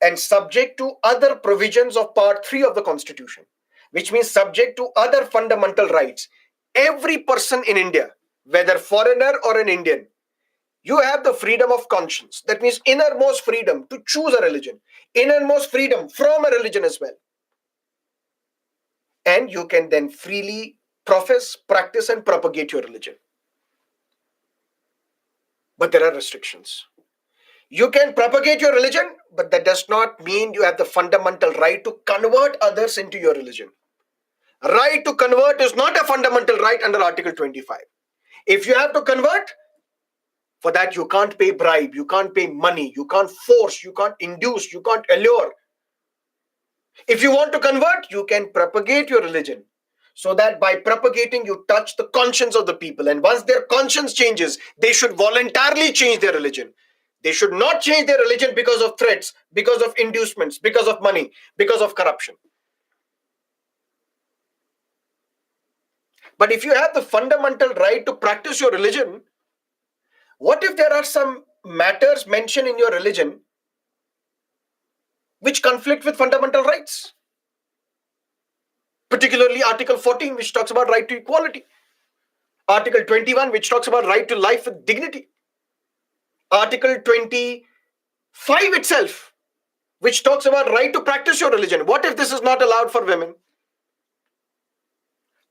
and subject to other provisions of Part 3 of the Constitution, which means subject to other fundamental rights. Every person in India, whether foreigner or an Indian, you have the freedom of conscience. That means innermost freedom to choose a religion, innermost freedom from a religion as well. And you can then freely profess, practice, and propagate your religion. But there are restrictions. You can propagate your religion, but that does not mean you have the fundamental right to convert others into your religion. Right to convert is not a fundamental right under Article 25. If you have to convert, for that you can't pay bribe, you can't pay money, you can't force, you can't induce, you can't allure. If you want to convert, you can propagate your religion, so that by propagating you touch the conscience of the people, and once their conscience changes, they should voluntarily change their religion. They should not change their religion because of threats, because of inducements, because of money, because of corruption. But if you have the fundamental right to practice your religion, What if there are some matters mentioned in your religion which conflict with fundamental rights? Particularly Article 14, which talks about right to equality. Article 21, which talks about right to life with dignity. Article 25 itself, which talks about right to practice your religion. What if this is not allowed for women?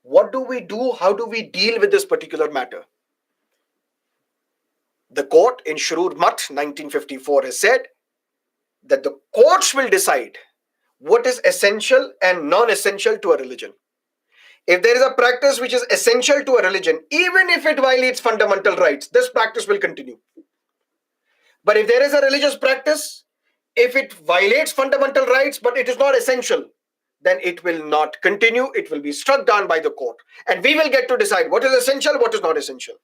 What do we do? How do we deal with this particular matter? The court in Shroor Mutt 1954 has said that the courts will decide what is essential and non-essential to a religion. If there is a practice which is essential to a religion, even if it violates fundamental rights, this practice will continue. But if there is a religious practice, if it violates fundamental rights but it is not essential, then it will not continue. It will be struck down by the court. And we will get to decide what is essential, what is not essential.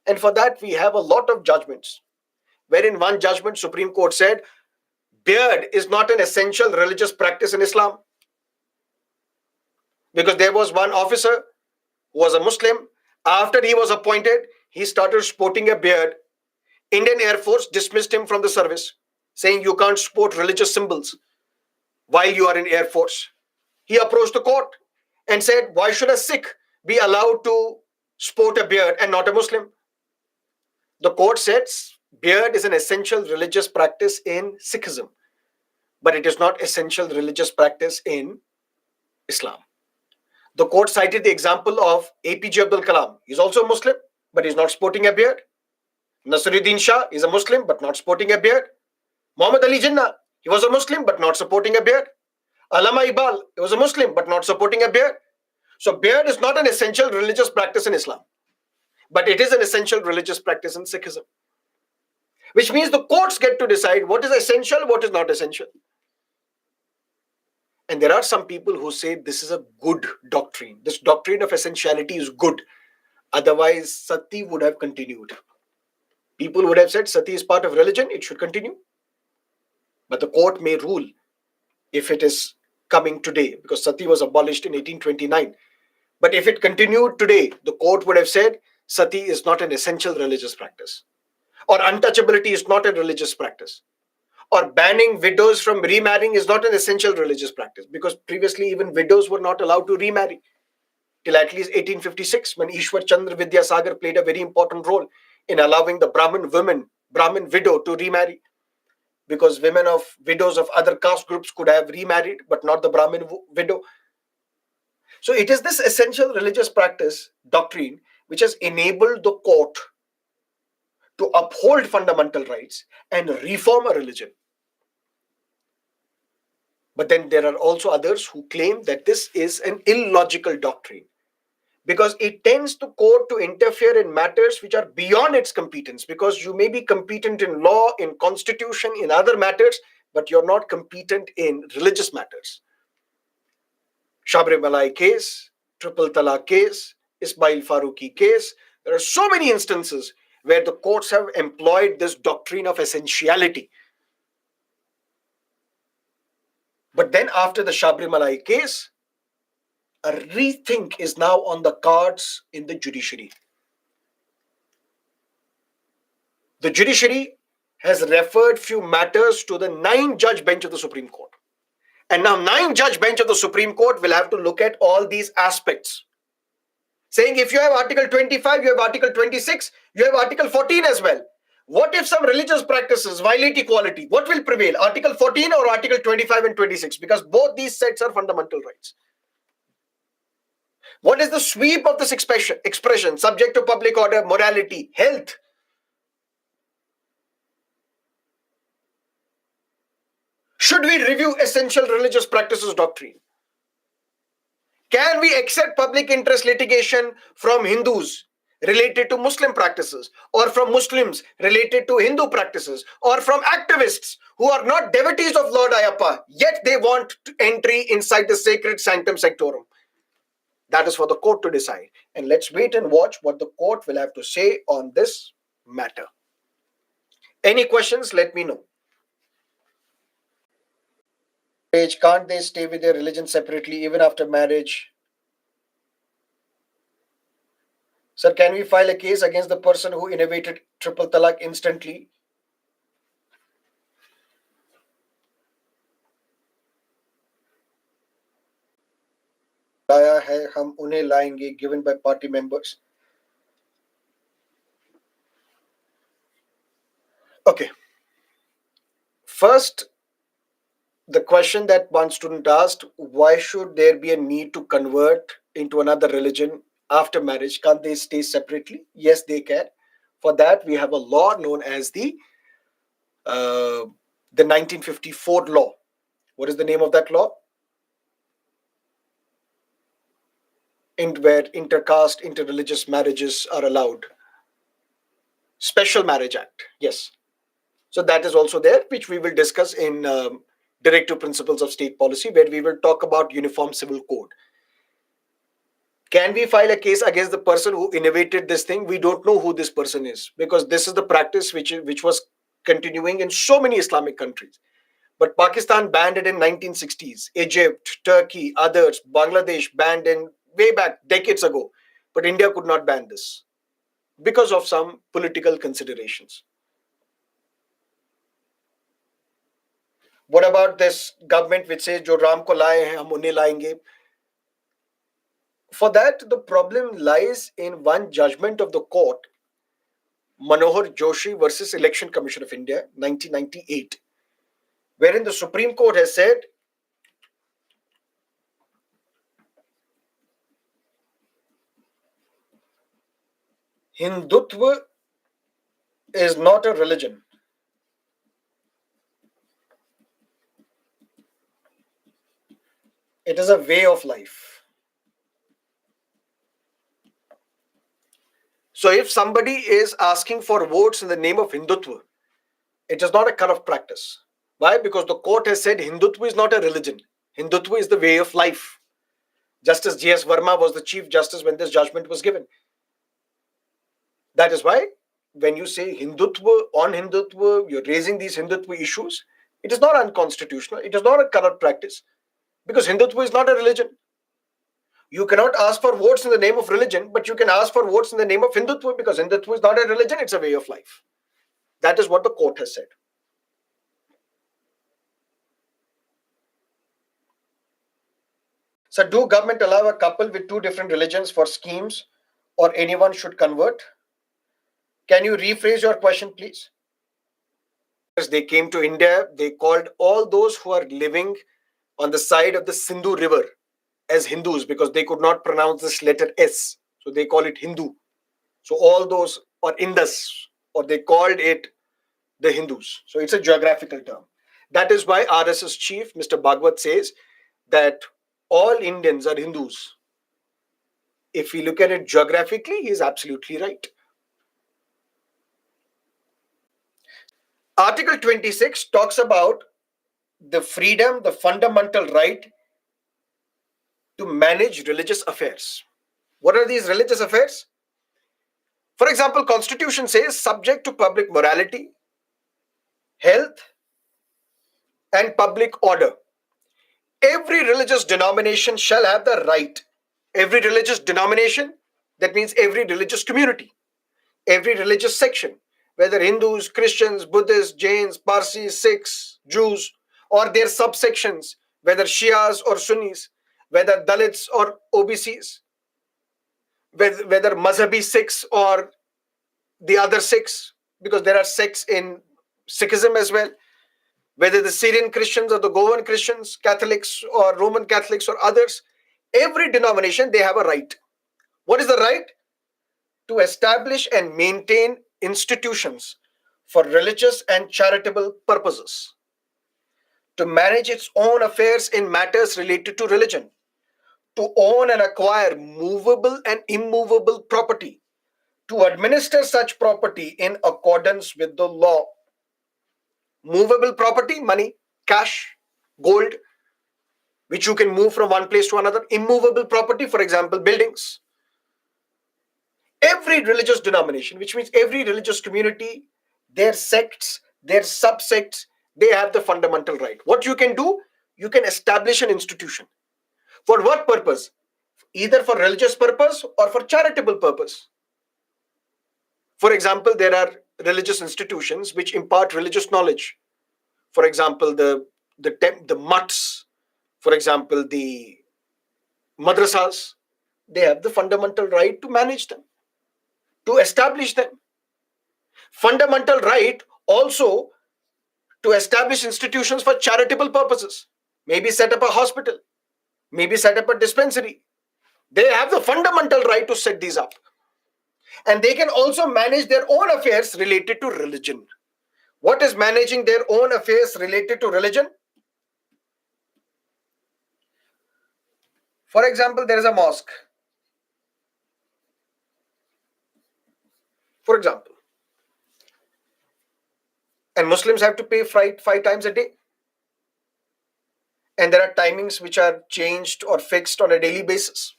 And for that, we have a lot of judgments. Wherein one judgment, Supreme Court said, beard is not an essential religious practice in Islam. Because there was one officer who was a Muslim. After he was appointed, he started sporting a beard. Indian Air Force dismissed him from the service, saying you can't sport religious symbols while you are in Air Force. He approached the court and said, why should a Sikh be allowed to sport a beard and not a Muslim? The court said, beard is an essential religious practice in Sikhism, but it is not essential religious practice in Islam. The court cited the example of APJ Abdul Kalam. He's also a Muslim, but he's not sporting a beard. Nasruddin Shah is a Muslim, but not sporting a beard. Muhammad Ali Jinnah, he was a Muslim, but not supporting a beard. Allama Iqbal, he was a Muslim, but not supporting a beard. So beard is not an essential religious practice in Islam, but it is an essential religious practice in Sikhism. Which means the courts get to decide what is essential, what is not essential. And there are some people who say this is a good doctrine. This doctrine of essentiality is good. Otherwise, Sati would have continued. People would have said Sati is part of religion, it should continue. But the court may rule if it is coming today, because Sati was abolished in 1829. But if it continued today, the court would have said Sati is not an essential religious practice. Or untouchability is not a religious practice. Or banning widows from remarrying is not an essential religious practice, because previously even widows were not allowed to remarry till at least 1856, when Ishwar Chandra Vidyasagar played a very important role in allowing the Brahmin widow to remarry, because widows of other caste groups could have remarried, but not the Brahmin widow. So it is this essential religious practice doctrine which has enabled the court to uphold fundamental rights and reform a religion. But then there are also others who claim that this is an illogical doctrine, because it tends the court to interfere in matters which are beyond its competence, because you may be competent in law, in constitution, in other matters, but you're not competent in religious matters. Shabri Malai case, Triple Talaq case, Ismail Faruqi case, there are so many instances where the courts have employed this doctrine of essentiality. But then after the Shabri Malai case, a rethink is now on the cards in the judiciary. The judiciary has referred few matters to the 9-judge bench of the Supreme Court. And now 9-judge bench of the Supreme Court will have to look at all these aspects, saying if you have Article 25, you have Article 26, you have Article 14 as well. What if some religious practices violate equality? What will prevail, Article 14 or Article 25 and 26? Because both these sets are fundamental rights. What is the sweep of this expression? Subject to public order, morality, health. Should we review essential religious practices doctrine? Can we accept public interest litigation from Hindus related to Muslim practices, or from Muslims related to Hindu practices, or from activists who are not devotees of Lord Ayappa, yet they want entry inside the sacred sanctum sanctorum? That is for the court to decide. And let's wait and watch what the court will have to say on this matter. Any questions? Let me know. Can't they stay with their religion separately even after marriage? Sir, can we file a case against the person who innovated triple talaq instantly? लाया है हम उन्हें लाएंगे given by party members. Okay. First, the question that one student asked, why should there be a need to convert into another religion after marriage? Can't they stay separately? Yes, they can. For that, we have a law known as uh, the 1954 law. What is the name of that law? Where intercaste, interreligious marriages are allowed. Special Marriage Act. Yes. So that is also there, which we will discuss in Directive Principles of State Policy, where we will talk about Uniform Civil Code. Can we file a case against the person who innovated this thing? We don't know who this person is, because this is the practice which was continuing in so many Islamic countries. But Pakistan banned it in 1960s. Egypt, Turkey, others, Bangladesh banned in way back decades ago. But India could not ban this because of some political considerations. What about this government which says जो राम को लाए हैं हम उन्हें लाएंगे? For that, the problem lies in one judgment of the court, Manohar Joshi versus Election Commission of India, 1998, wherein the Supreme Court has said Hindutva is not a religion. It is a way of life. So if somebody is asking for votes in the name of Hindutva, it is not a corrupt practice. Why? Because the court has said Hindutva is not a religion. Hindutva is the way of life. Justice G.S. Verma was the Chief Justice when this judgment was given. That is why when you say Hindutva, on Hindutva, you're raising these Hindutva issues, it is not unconstitutional. It is not a corrupt practice, because Hindutva is not a religion. You cannot ask for votes in the name of religion, but you can ask for votes in the name of Hindutva, because Hindutva is not a religion, it's a way of life. That is what the court has said. So, do government allow a couple with two different religions for schemes, or anyone should convert? Can you rephrase your question, please? They came to India, they called all those who are living on the side of the Sindhu River as Hindus, because they could not pronounce this letter S. So they call it Hindu. So all those, or Indus, or they called it the Hindus. So it's a geographical term. That is why RSS chief, Mr. Bhagwat, says that all Indians are Hindus. If we look at it geographically, he is absolutely right. Article 26 talks about the freedom, the fundamental right to manage religious affairs. What are these religious affairs? For example, Constitution says subject to public morality, health, and public order. Every religious denomination shall have the right. Every religious denomination, that means every religious community, every religious section, whether Hindus, Christians, Buddhists, Jains, Parsis, Sikhs, Jews, or their subsections, whether Shias or Sunnis, whether Dalits or OBCs, whether Mazhabi Sikhs or the other Sikhs, because there are sects in Sikhism as well, whether the Syrian Christians or the Goan Christians, Catholics or Roman Catholics or others, every denomination, they have a right. What is the right? To establish and maintain institutions for religious and charitable purposes, to manage its own affairs in matters related to religion, to own and acquire movable and immovable property, to administer such property in accordance with the law. Movable property, money, cash, gold, which you can move from one place to another. Immovable property, for example, buildings. Every religious denomination, which means every religious community, their sects, their subsects, they have the fundamental right. What you can do, you can establish an institution. For what purpose? Either for religious purpose or for charitable purpose. For example, there are religious institutions which impart religious knowledge. For example, the mutts, for example, the madrasas, they have the fundamental right to manage them, to establish them. Fundamental right also to establish institutions for charitable purposes. Maybe set up a hospital, maybe set up a dispensary. They have the fundamental right to set these up. And they can also manage their own affairs related to religion. What is managing their own affairs related to religion? For example, there is a mosque. For example, and Muslims have to pay five times a day. And there are timings which are changed or fixed on a daily basis.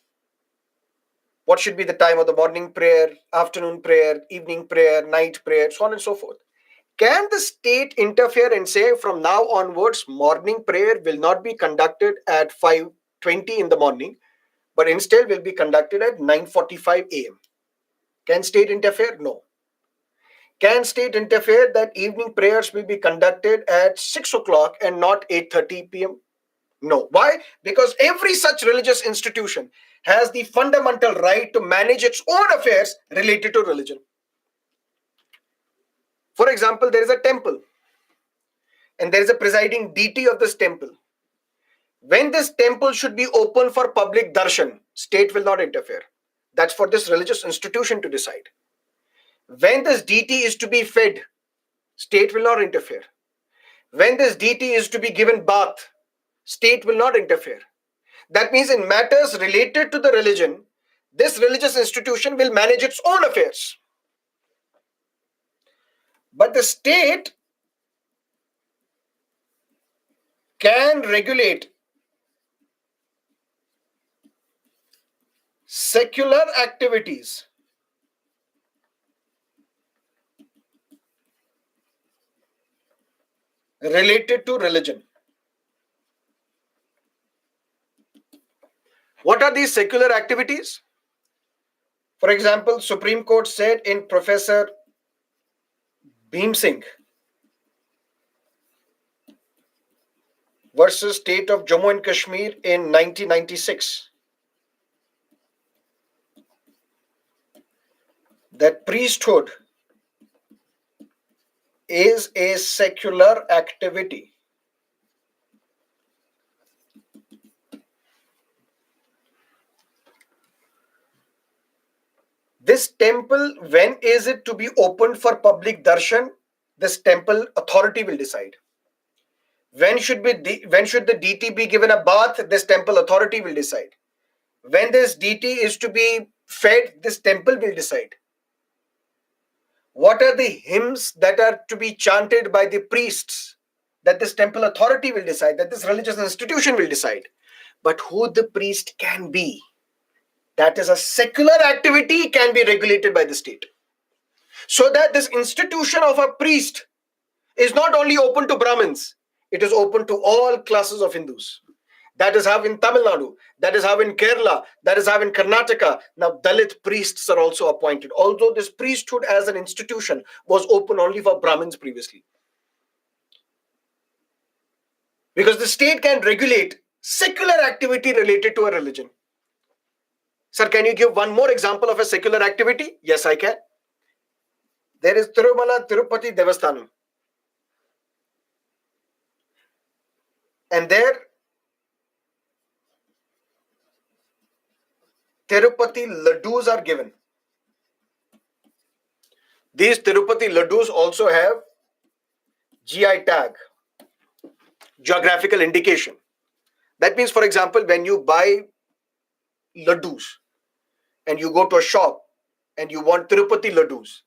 What should be the time of the morning prayer, afternoon prayer, evening prayer, night prayer, so on and so forth. Can the state interfere and say from now onwards, morning prayer will not be conducted at 5:20 in the morning, but instead will be conducted at 9:45 a.m.? Can state interfere? No. Can state interfere that evening prayers will be conducted at 6 o'clock and not 8:30 p.m.? No. Why? Because every such religious institution has the fundamental right to manage its own affairs related to religion. For example, there is a temple and there is a presiding deity of this temple. When this temple should be open for public darshan, state will not interfere. That's for this religious institution to decide. When this deity is to be fed, state will not interfere. When this deity is to be given bath, state will not interfere. That means in matters related to the religion, this religious institution will manage its own affairs. But the state can regulate secular activities related to religion. What are these secular activities? For example, Supreme Court said in Professor Bhim Singh versus State of Jammu and Kashmir in 1996 that priesthood is a secular activity. This temple, when is it to be opened for public darshan? This temple authority will decide. When should the deity be given a bath? This temple authority will decide. When this deity is to be fed, this temple will decide. What are the hymns that are to be chanted by the priests? That this temple authority will decide, that this religious institution will decide. But who the priest can be, that is a secular activity, can be regulated by the state. So that this institution of a priest is not only open to Brahmins, it is open to all classes of Hindus. That is how in Tamil Nadu, that is how in Kerala, that is how in Karnataka. Now Dalit priests are also appointed. Although this priesthood as an institution was open only for Brahmins previously. Because the state can regulate secular activity related to a religion. Sir, can you give one more example of a secular activity? Yes, I can. There is Tirumala Tirupati Devasthanam. And there, Tirupati laddus are given. These Tirupati laddus also have GI tag, geographical indication. That means, for example, when you buy laddus and you go to a shop and you want Tirupati laddus,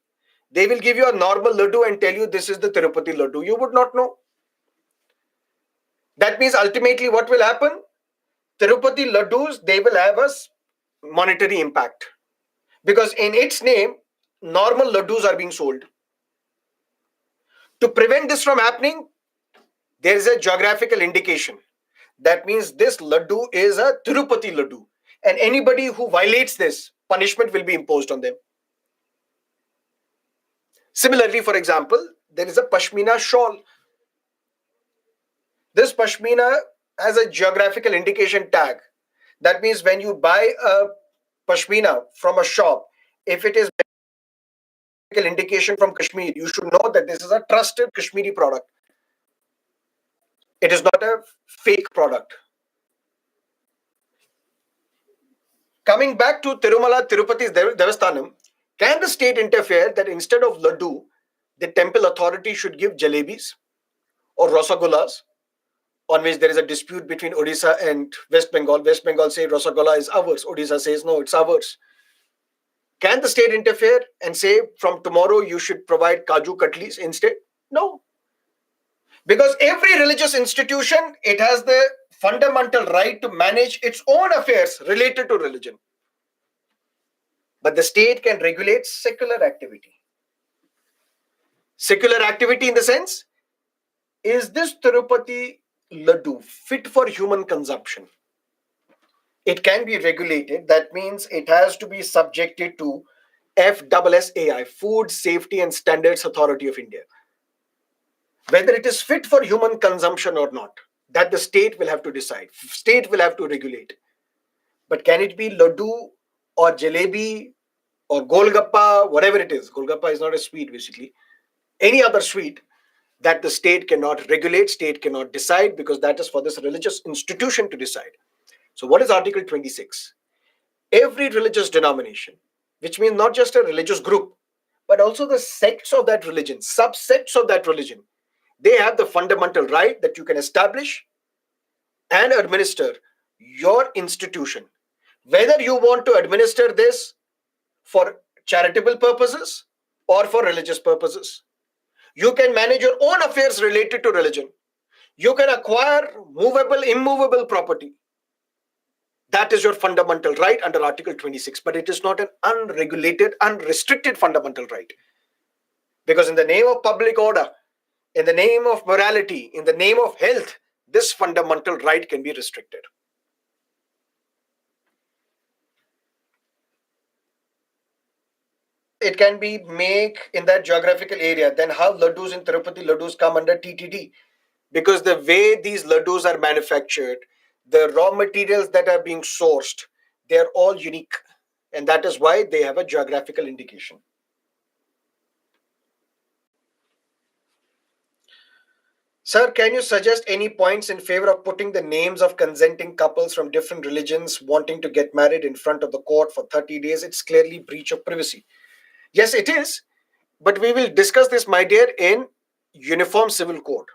they will give you a normal laddu and tell you this is the Tirupati laddu. You would not know. That means ultimately what will happen? Tirupati laddus, they will have a monetary impact. Because in its name, normal laddus are being sold. To prevent this from happening, there is a geographical indication. That means this laddu is a Tirupati laddu. And anybody who violates this, punishment will be imposed on them. Similarly, for example, there is a Pashmina shawl. This Pashmina has a geographical indication tag. That means when you buy a Pashmina from a shop, if it is indication from Kashmir, you should know that this is a trusted Kashmiri product. It is not a fake product. Coming back to Tirumala Tirupati's Devasthanam, can the state interfere that instead of laddu, the temple authority should give jalebis or rasagullas, on which there is a dispute between Odisha and West Bengal? West Bengal say rasagulla is ours. Odisha says no, it's ours. Can the state interfere and say from tomorrow you should provide kaju katlis instead? No. Because every religious institution, it has the fundamental right to manage its own affairs related to religion. But the state can regulate secular activity. Secular activity in the sense, is this Tirupati laddu fit for human consumption? It can be regulated. That means it has to be subjected to FSSAI, Food Safety and Standards Authority of India. Whether it is fit for human consumption or not, that the state will have to decide. State will have to regulate. But can it be laddu or jalebi or golgappa, whatever it is? Golgappa is not a sweet, basically. Any other sweet that the state cannot regulate, state cannot decide, because that is for this religious institution to decide. So what is Article 26? Every religious denomination, which means not just a religious group, but also the sects of that religion, subsets of that religion, they have the fundamental right that you can establish and administer your institution. Whether you want to administer this for charitable purposes or for religious purposes. You can manage your own affairs related to religion. You can acquire movable, immovable property. That is your fundamental right under Article 26, but it is not an unregulated, unrestricted fundamental right. Because in the name of public order, in the name of morality, in the name of health, this fundamental right can be restricted. It can be make in that geographical area. Then how laddus in Tirupati laddus come under TTD? Because the way these laddus are manufactured, the raw materials that are being sourced, they're all unique. And that is why they have a geographical indication. Sir, can you suggest any points in favor of putting the names of consenting couples from different religions wanting to get married in front of the court for 30 days? It's clearly breach of privacy. Yes, it is. But we will discuss this, my dear, in Uniform Civil Code,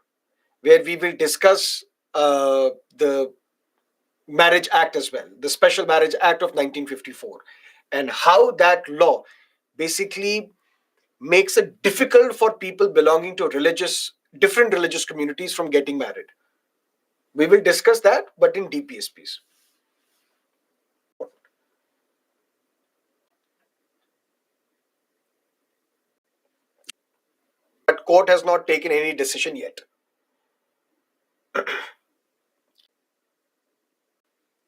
where we will discuss the Marriage Act as well, the Special Marriage Act of 1954, and how that law basically makes it difficult for people belonging to different religious communities from getting married. We will discuss that, but in DPSPs. But court has not taken any decision yet.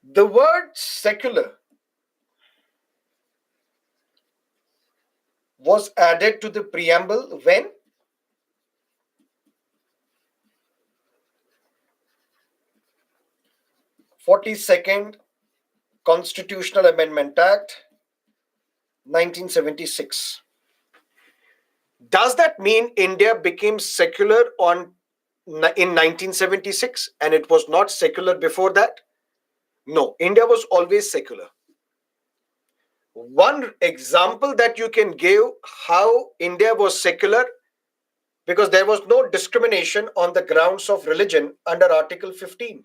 The word secular was added to the preamble when? 42nd Constitutional Amendment Act, 1976. Does that mean India became secular in 1976 and it was not secular before that? No, India was always secular. One example that you can give how India was secular, because there was no discrimination on the grounds of religion under Article 15.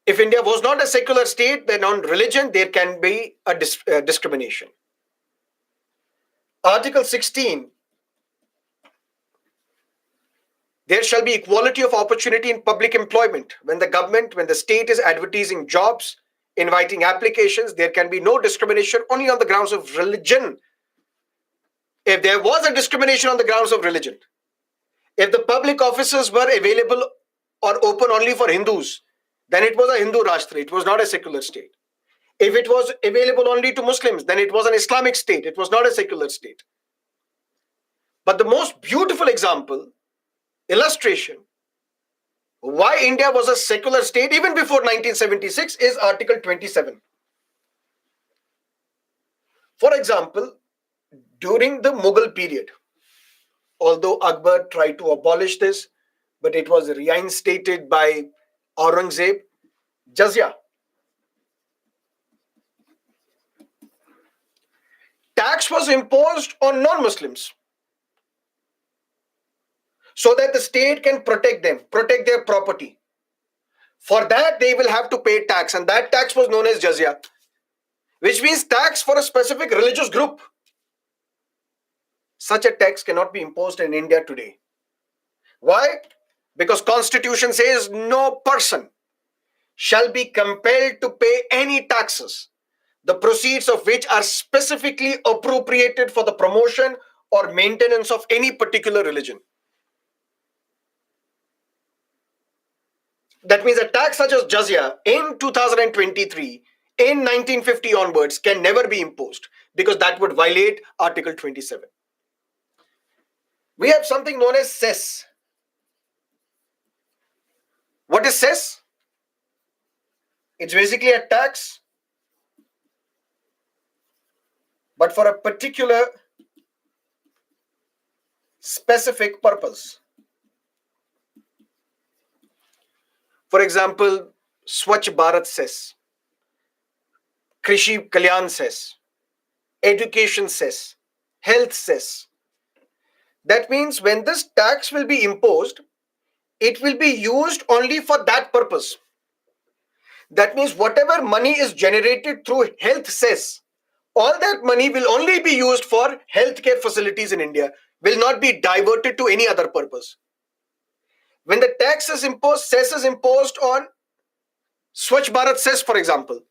If India was not a secular state, then on religion there can be a discrimination. Article 16, there shall be equality of opportunity in public employment. When the state is advertising jobs, inviting applications, there can be no discrimination only on the grounds of religion. If there was a discrimination on the grounds of religion, if the public offices were available or open only for Hindus, then it was a Hindu Rashtra. It was not a secular state. If it was available only to Muslims, then it was an Islamic state. It was not a secular state. But the most beautiful example, illustration, why India was a secular state even before 1976 is Article 27. For example, during the Mughal period, although Akbar tried to abolish this, but it was reinstated by Aurangzeb, jizya, tax was imposed on non-Muslims so that the state can protect them, protect their property. For that, they will have to pay tax, and that tax was known as jizya, which means tax for a specific religious group. Such a tax cannot be imposed in India today. Why? Because Constitution says no person shall be compelled to pay any taxes, the proceeds of which are specifically appropriated for the promotion or maintenance of any particular religion. That means a tax such as jizya in 2023, in 1950 onwards, can never be imposed because that would violate Article 27. We have something known as cess. What is cess? It's basically a tax, but for a particular specific purpose. For example, Swachh Bharat cess, Krishi Kalyan cess, education cess, health cess. That means when this tax will be imposed, it will be used only for that purpose. That means whatever money is generated through health cess, all that money will only be used for healthcare facilities in India, will not be diverted to any other purpose. When the tax is imposed, cess is imposed on Swachh Bharat cess, for example,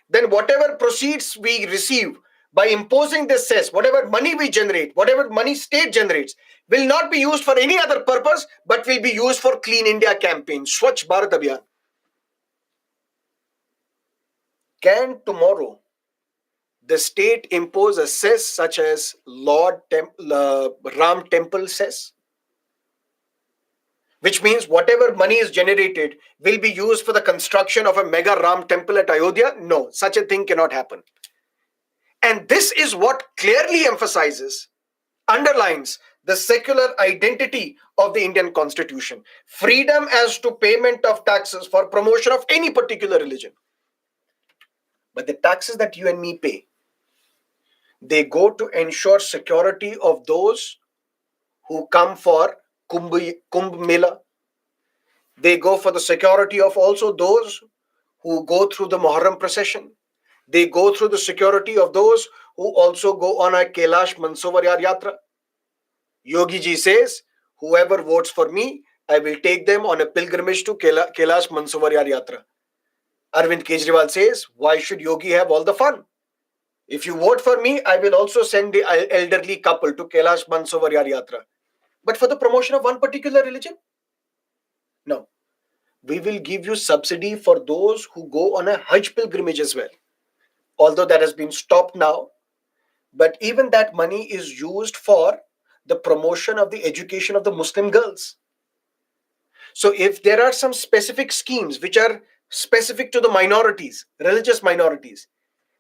then whatever proceeds we receive by imposing this cess, whatever money we generate, whatever money state generates, will not be used for any other purpose, but will be used for Clean India campaign, Swachh Bharat Abhiyan. Can tomorrow the state impose a cess such as Ram Temple cess? Which means whatever money is generated will be used for the construction of a mega Ram temple at Ayodhya? No, such a thing cannot happen. And this is what clearly emphasizes, underlines the secular identity of the Indian Constitution. Freedom as to payment of taxes for promotion of any particular religion. But the taxes that you and me pay, they go to ensure security of those who come for Kumbh Mela. They go for the security of also those who go through the Muharram procession. They go through the security of those who also go on a Kailash Mansarovar Yatra. Yogi ji says, whoever votes for me, I will take them on a pilgrimage to Kailash Mansarovar Yatra. Arvind Kejriwal says, why should Yogi have all the fun? If you vote for me, I will also send the elderly couple to Kailash Mansarovar Yatra. But for the promotion of one particular religion? No. We will give you subsidy for those who go on a Hajj pilgrimage as well. Although that has been stopped now, but even that money is used for the promotion of the education of the Muslim girls. So if there are some specific schemes which are specific to the minorities, religious minorities,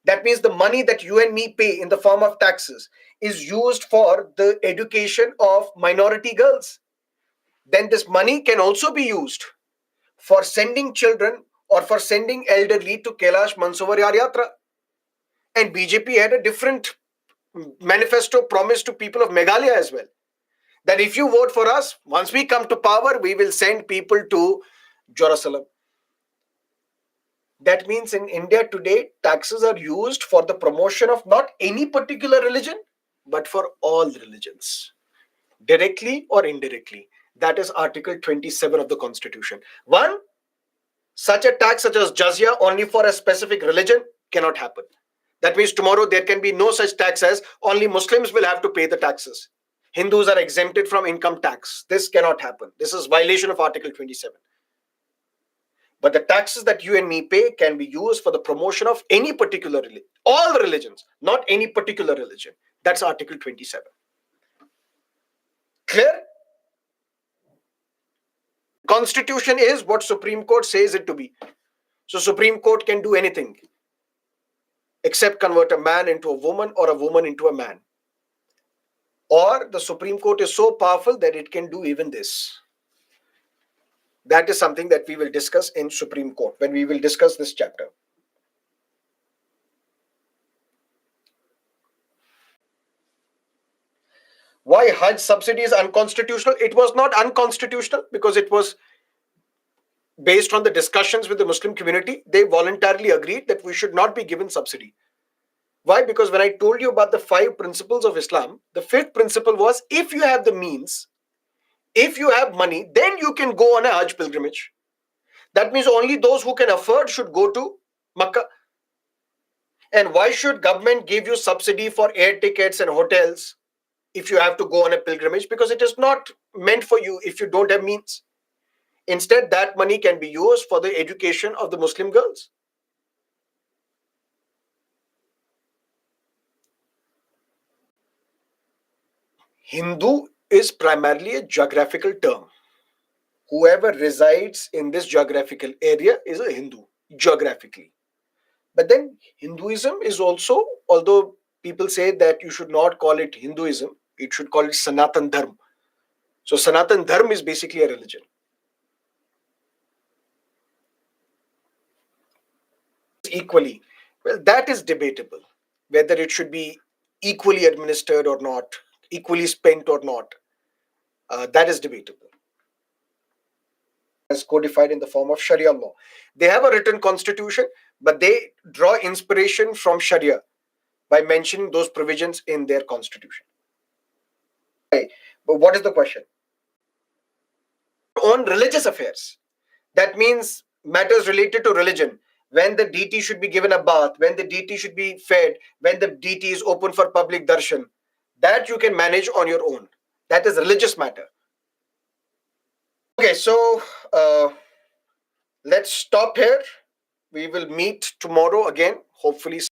that means the money that you and me pay in the form of taxes is used for the education of minority girls. Then this money can also be used for sending children or for sending elderly to Kailash Mansarovar Yatra. And BJP had a different manifesto promise to people of Meghalaya as well. That if you vote for us, once we come to power, we will send people to Jerusalem. That means in India today, taxes are used for the promotion of not any particular religion, but for all religions, directly or indirectly. That is Article 27 of the Constitution. One, such a tax such as jizya only for a specific religion cannot happen. That means tomorrow there can be no such tax as only Muslims will have to pay the taxes. Hindus are exempted from income tax. This cannot happen. This is violation of Article 27. But the taxes that you and me pay can be used for the promotion of any particular religion, all the religions, not any particular religion. That's Article 27. Clear? Constitution is what Supreme Court says it to be. So Supreme Court can do anything except convert a man into a woman or a woman into a man. Or the Supreme Court is so powerful that it can do even this. That is something that we will discuss in Supreme Court when we will discuss this chapter. Why Hajj subsidy is unconstitutional? It was not unconstitutional because it was based on the discussions with the Muslim community. They voluntarily agreed that we should not be given subsidy. Why? Because when I told you about the 5 principles of Islam, the 5th principle was if you have the means, if you have money, then you can go on a Hajj pilgrimage. That means only those who can afford should go to Makkah. And why should government give you subsidy for air tickets and hotels if you have to go on a pilgrimage? Because it is not meant for you if you don't have means. Instead, that money can be used for the education of the Muslim girls. Hindu is primarily a geographical term. Whoever resides in this geographical area is a Hindu, geographically. But then Hinduism is also, although people say that you should not call it Hinduism, it should call it Sanatan Dharma. So Sanatan Dharma is basically a religion. Equally, well, that is debatable, whether it should be equally administered or not, equally spent or not. That is debatable. As codified in the form of Sharia law. They have a written constitution, but they draw inspiration from Sharia by mentioning those provisions in their constitution. Right. But what is the question? On religious affairs. That means matters related to religion. When the deity should be given a bath, when the deity should be fed, when the deity is open for public darshan, that you can manage on your own. That is religious matter. Okay, so let's stop here. We will meet tomorrow again, hopefully.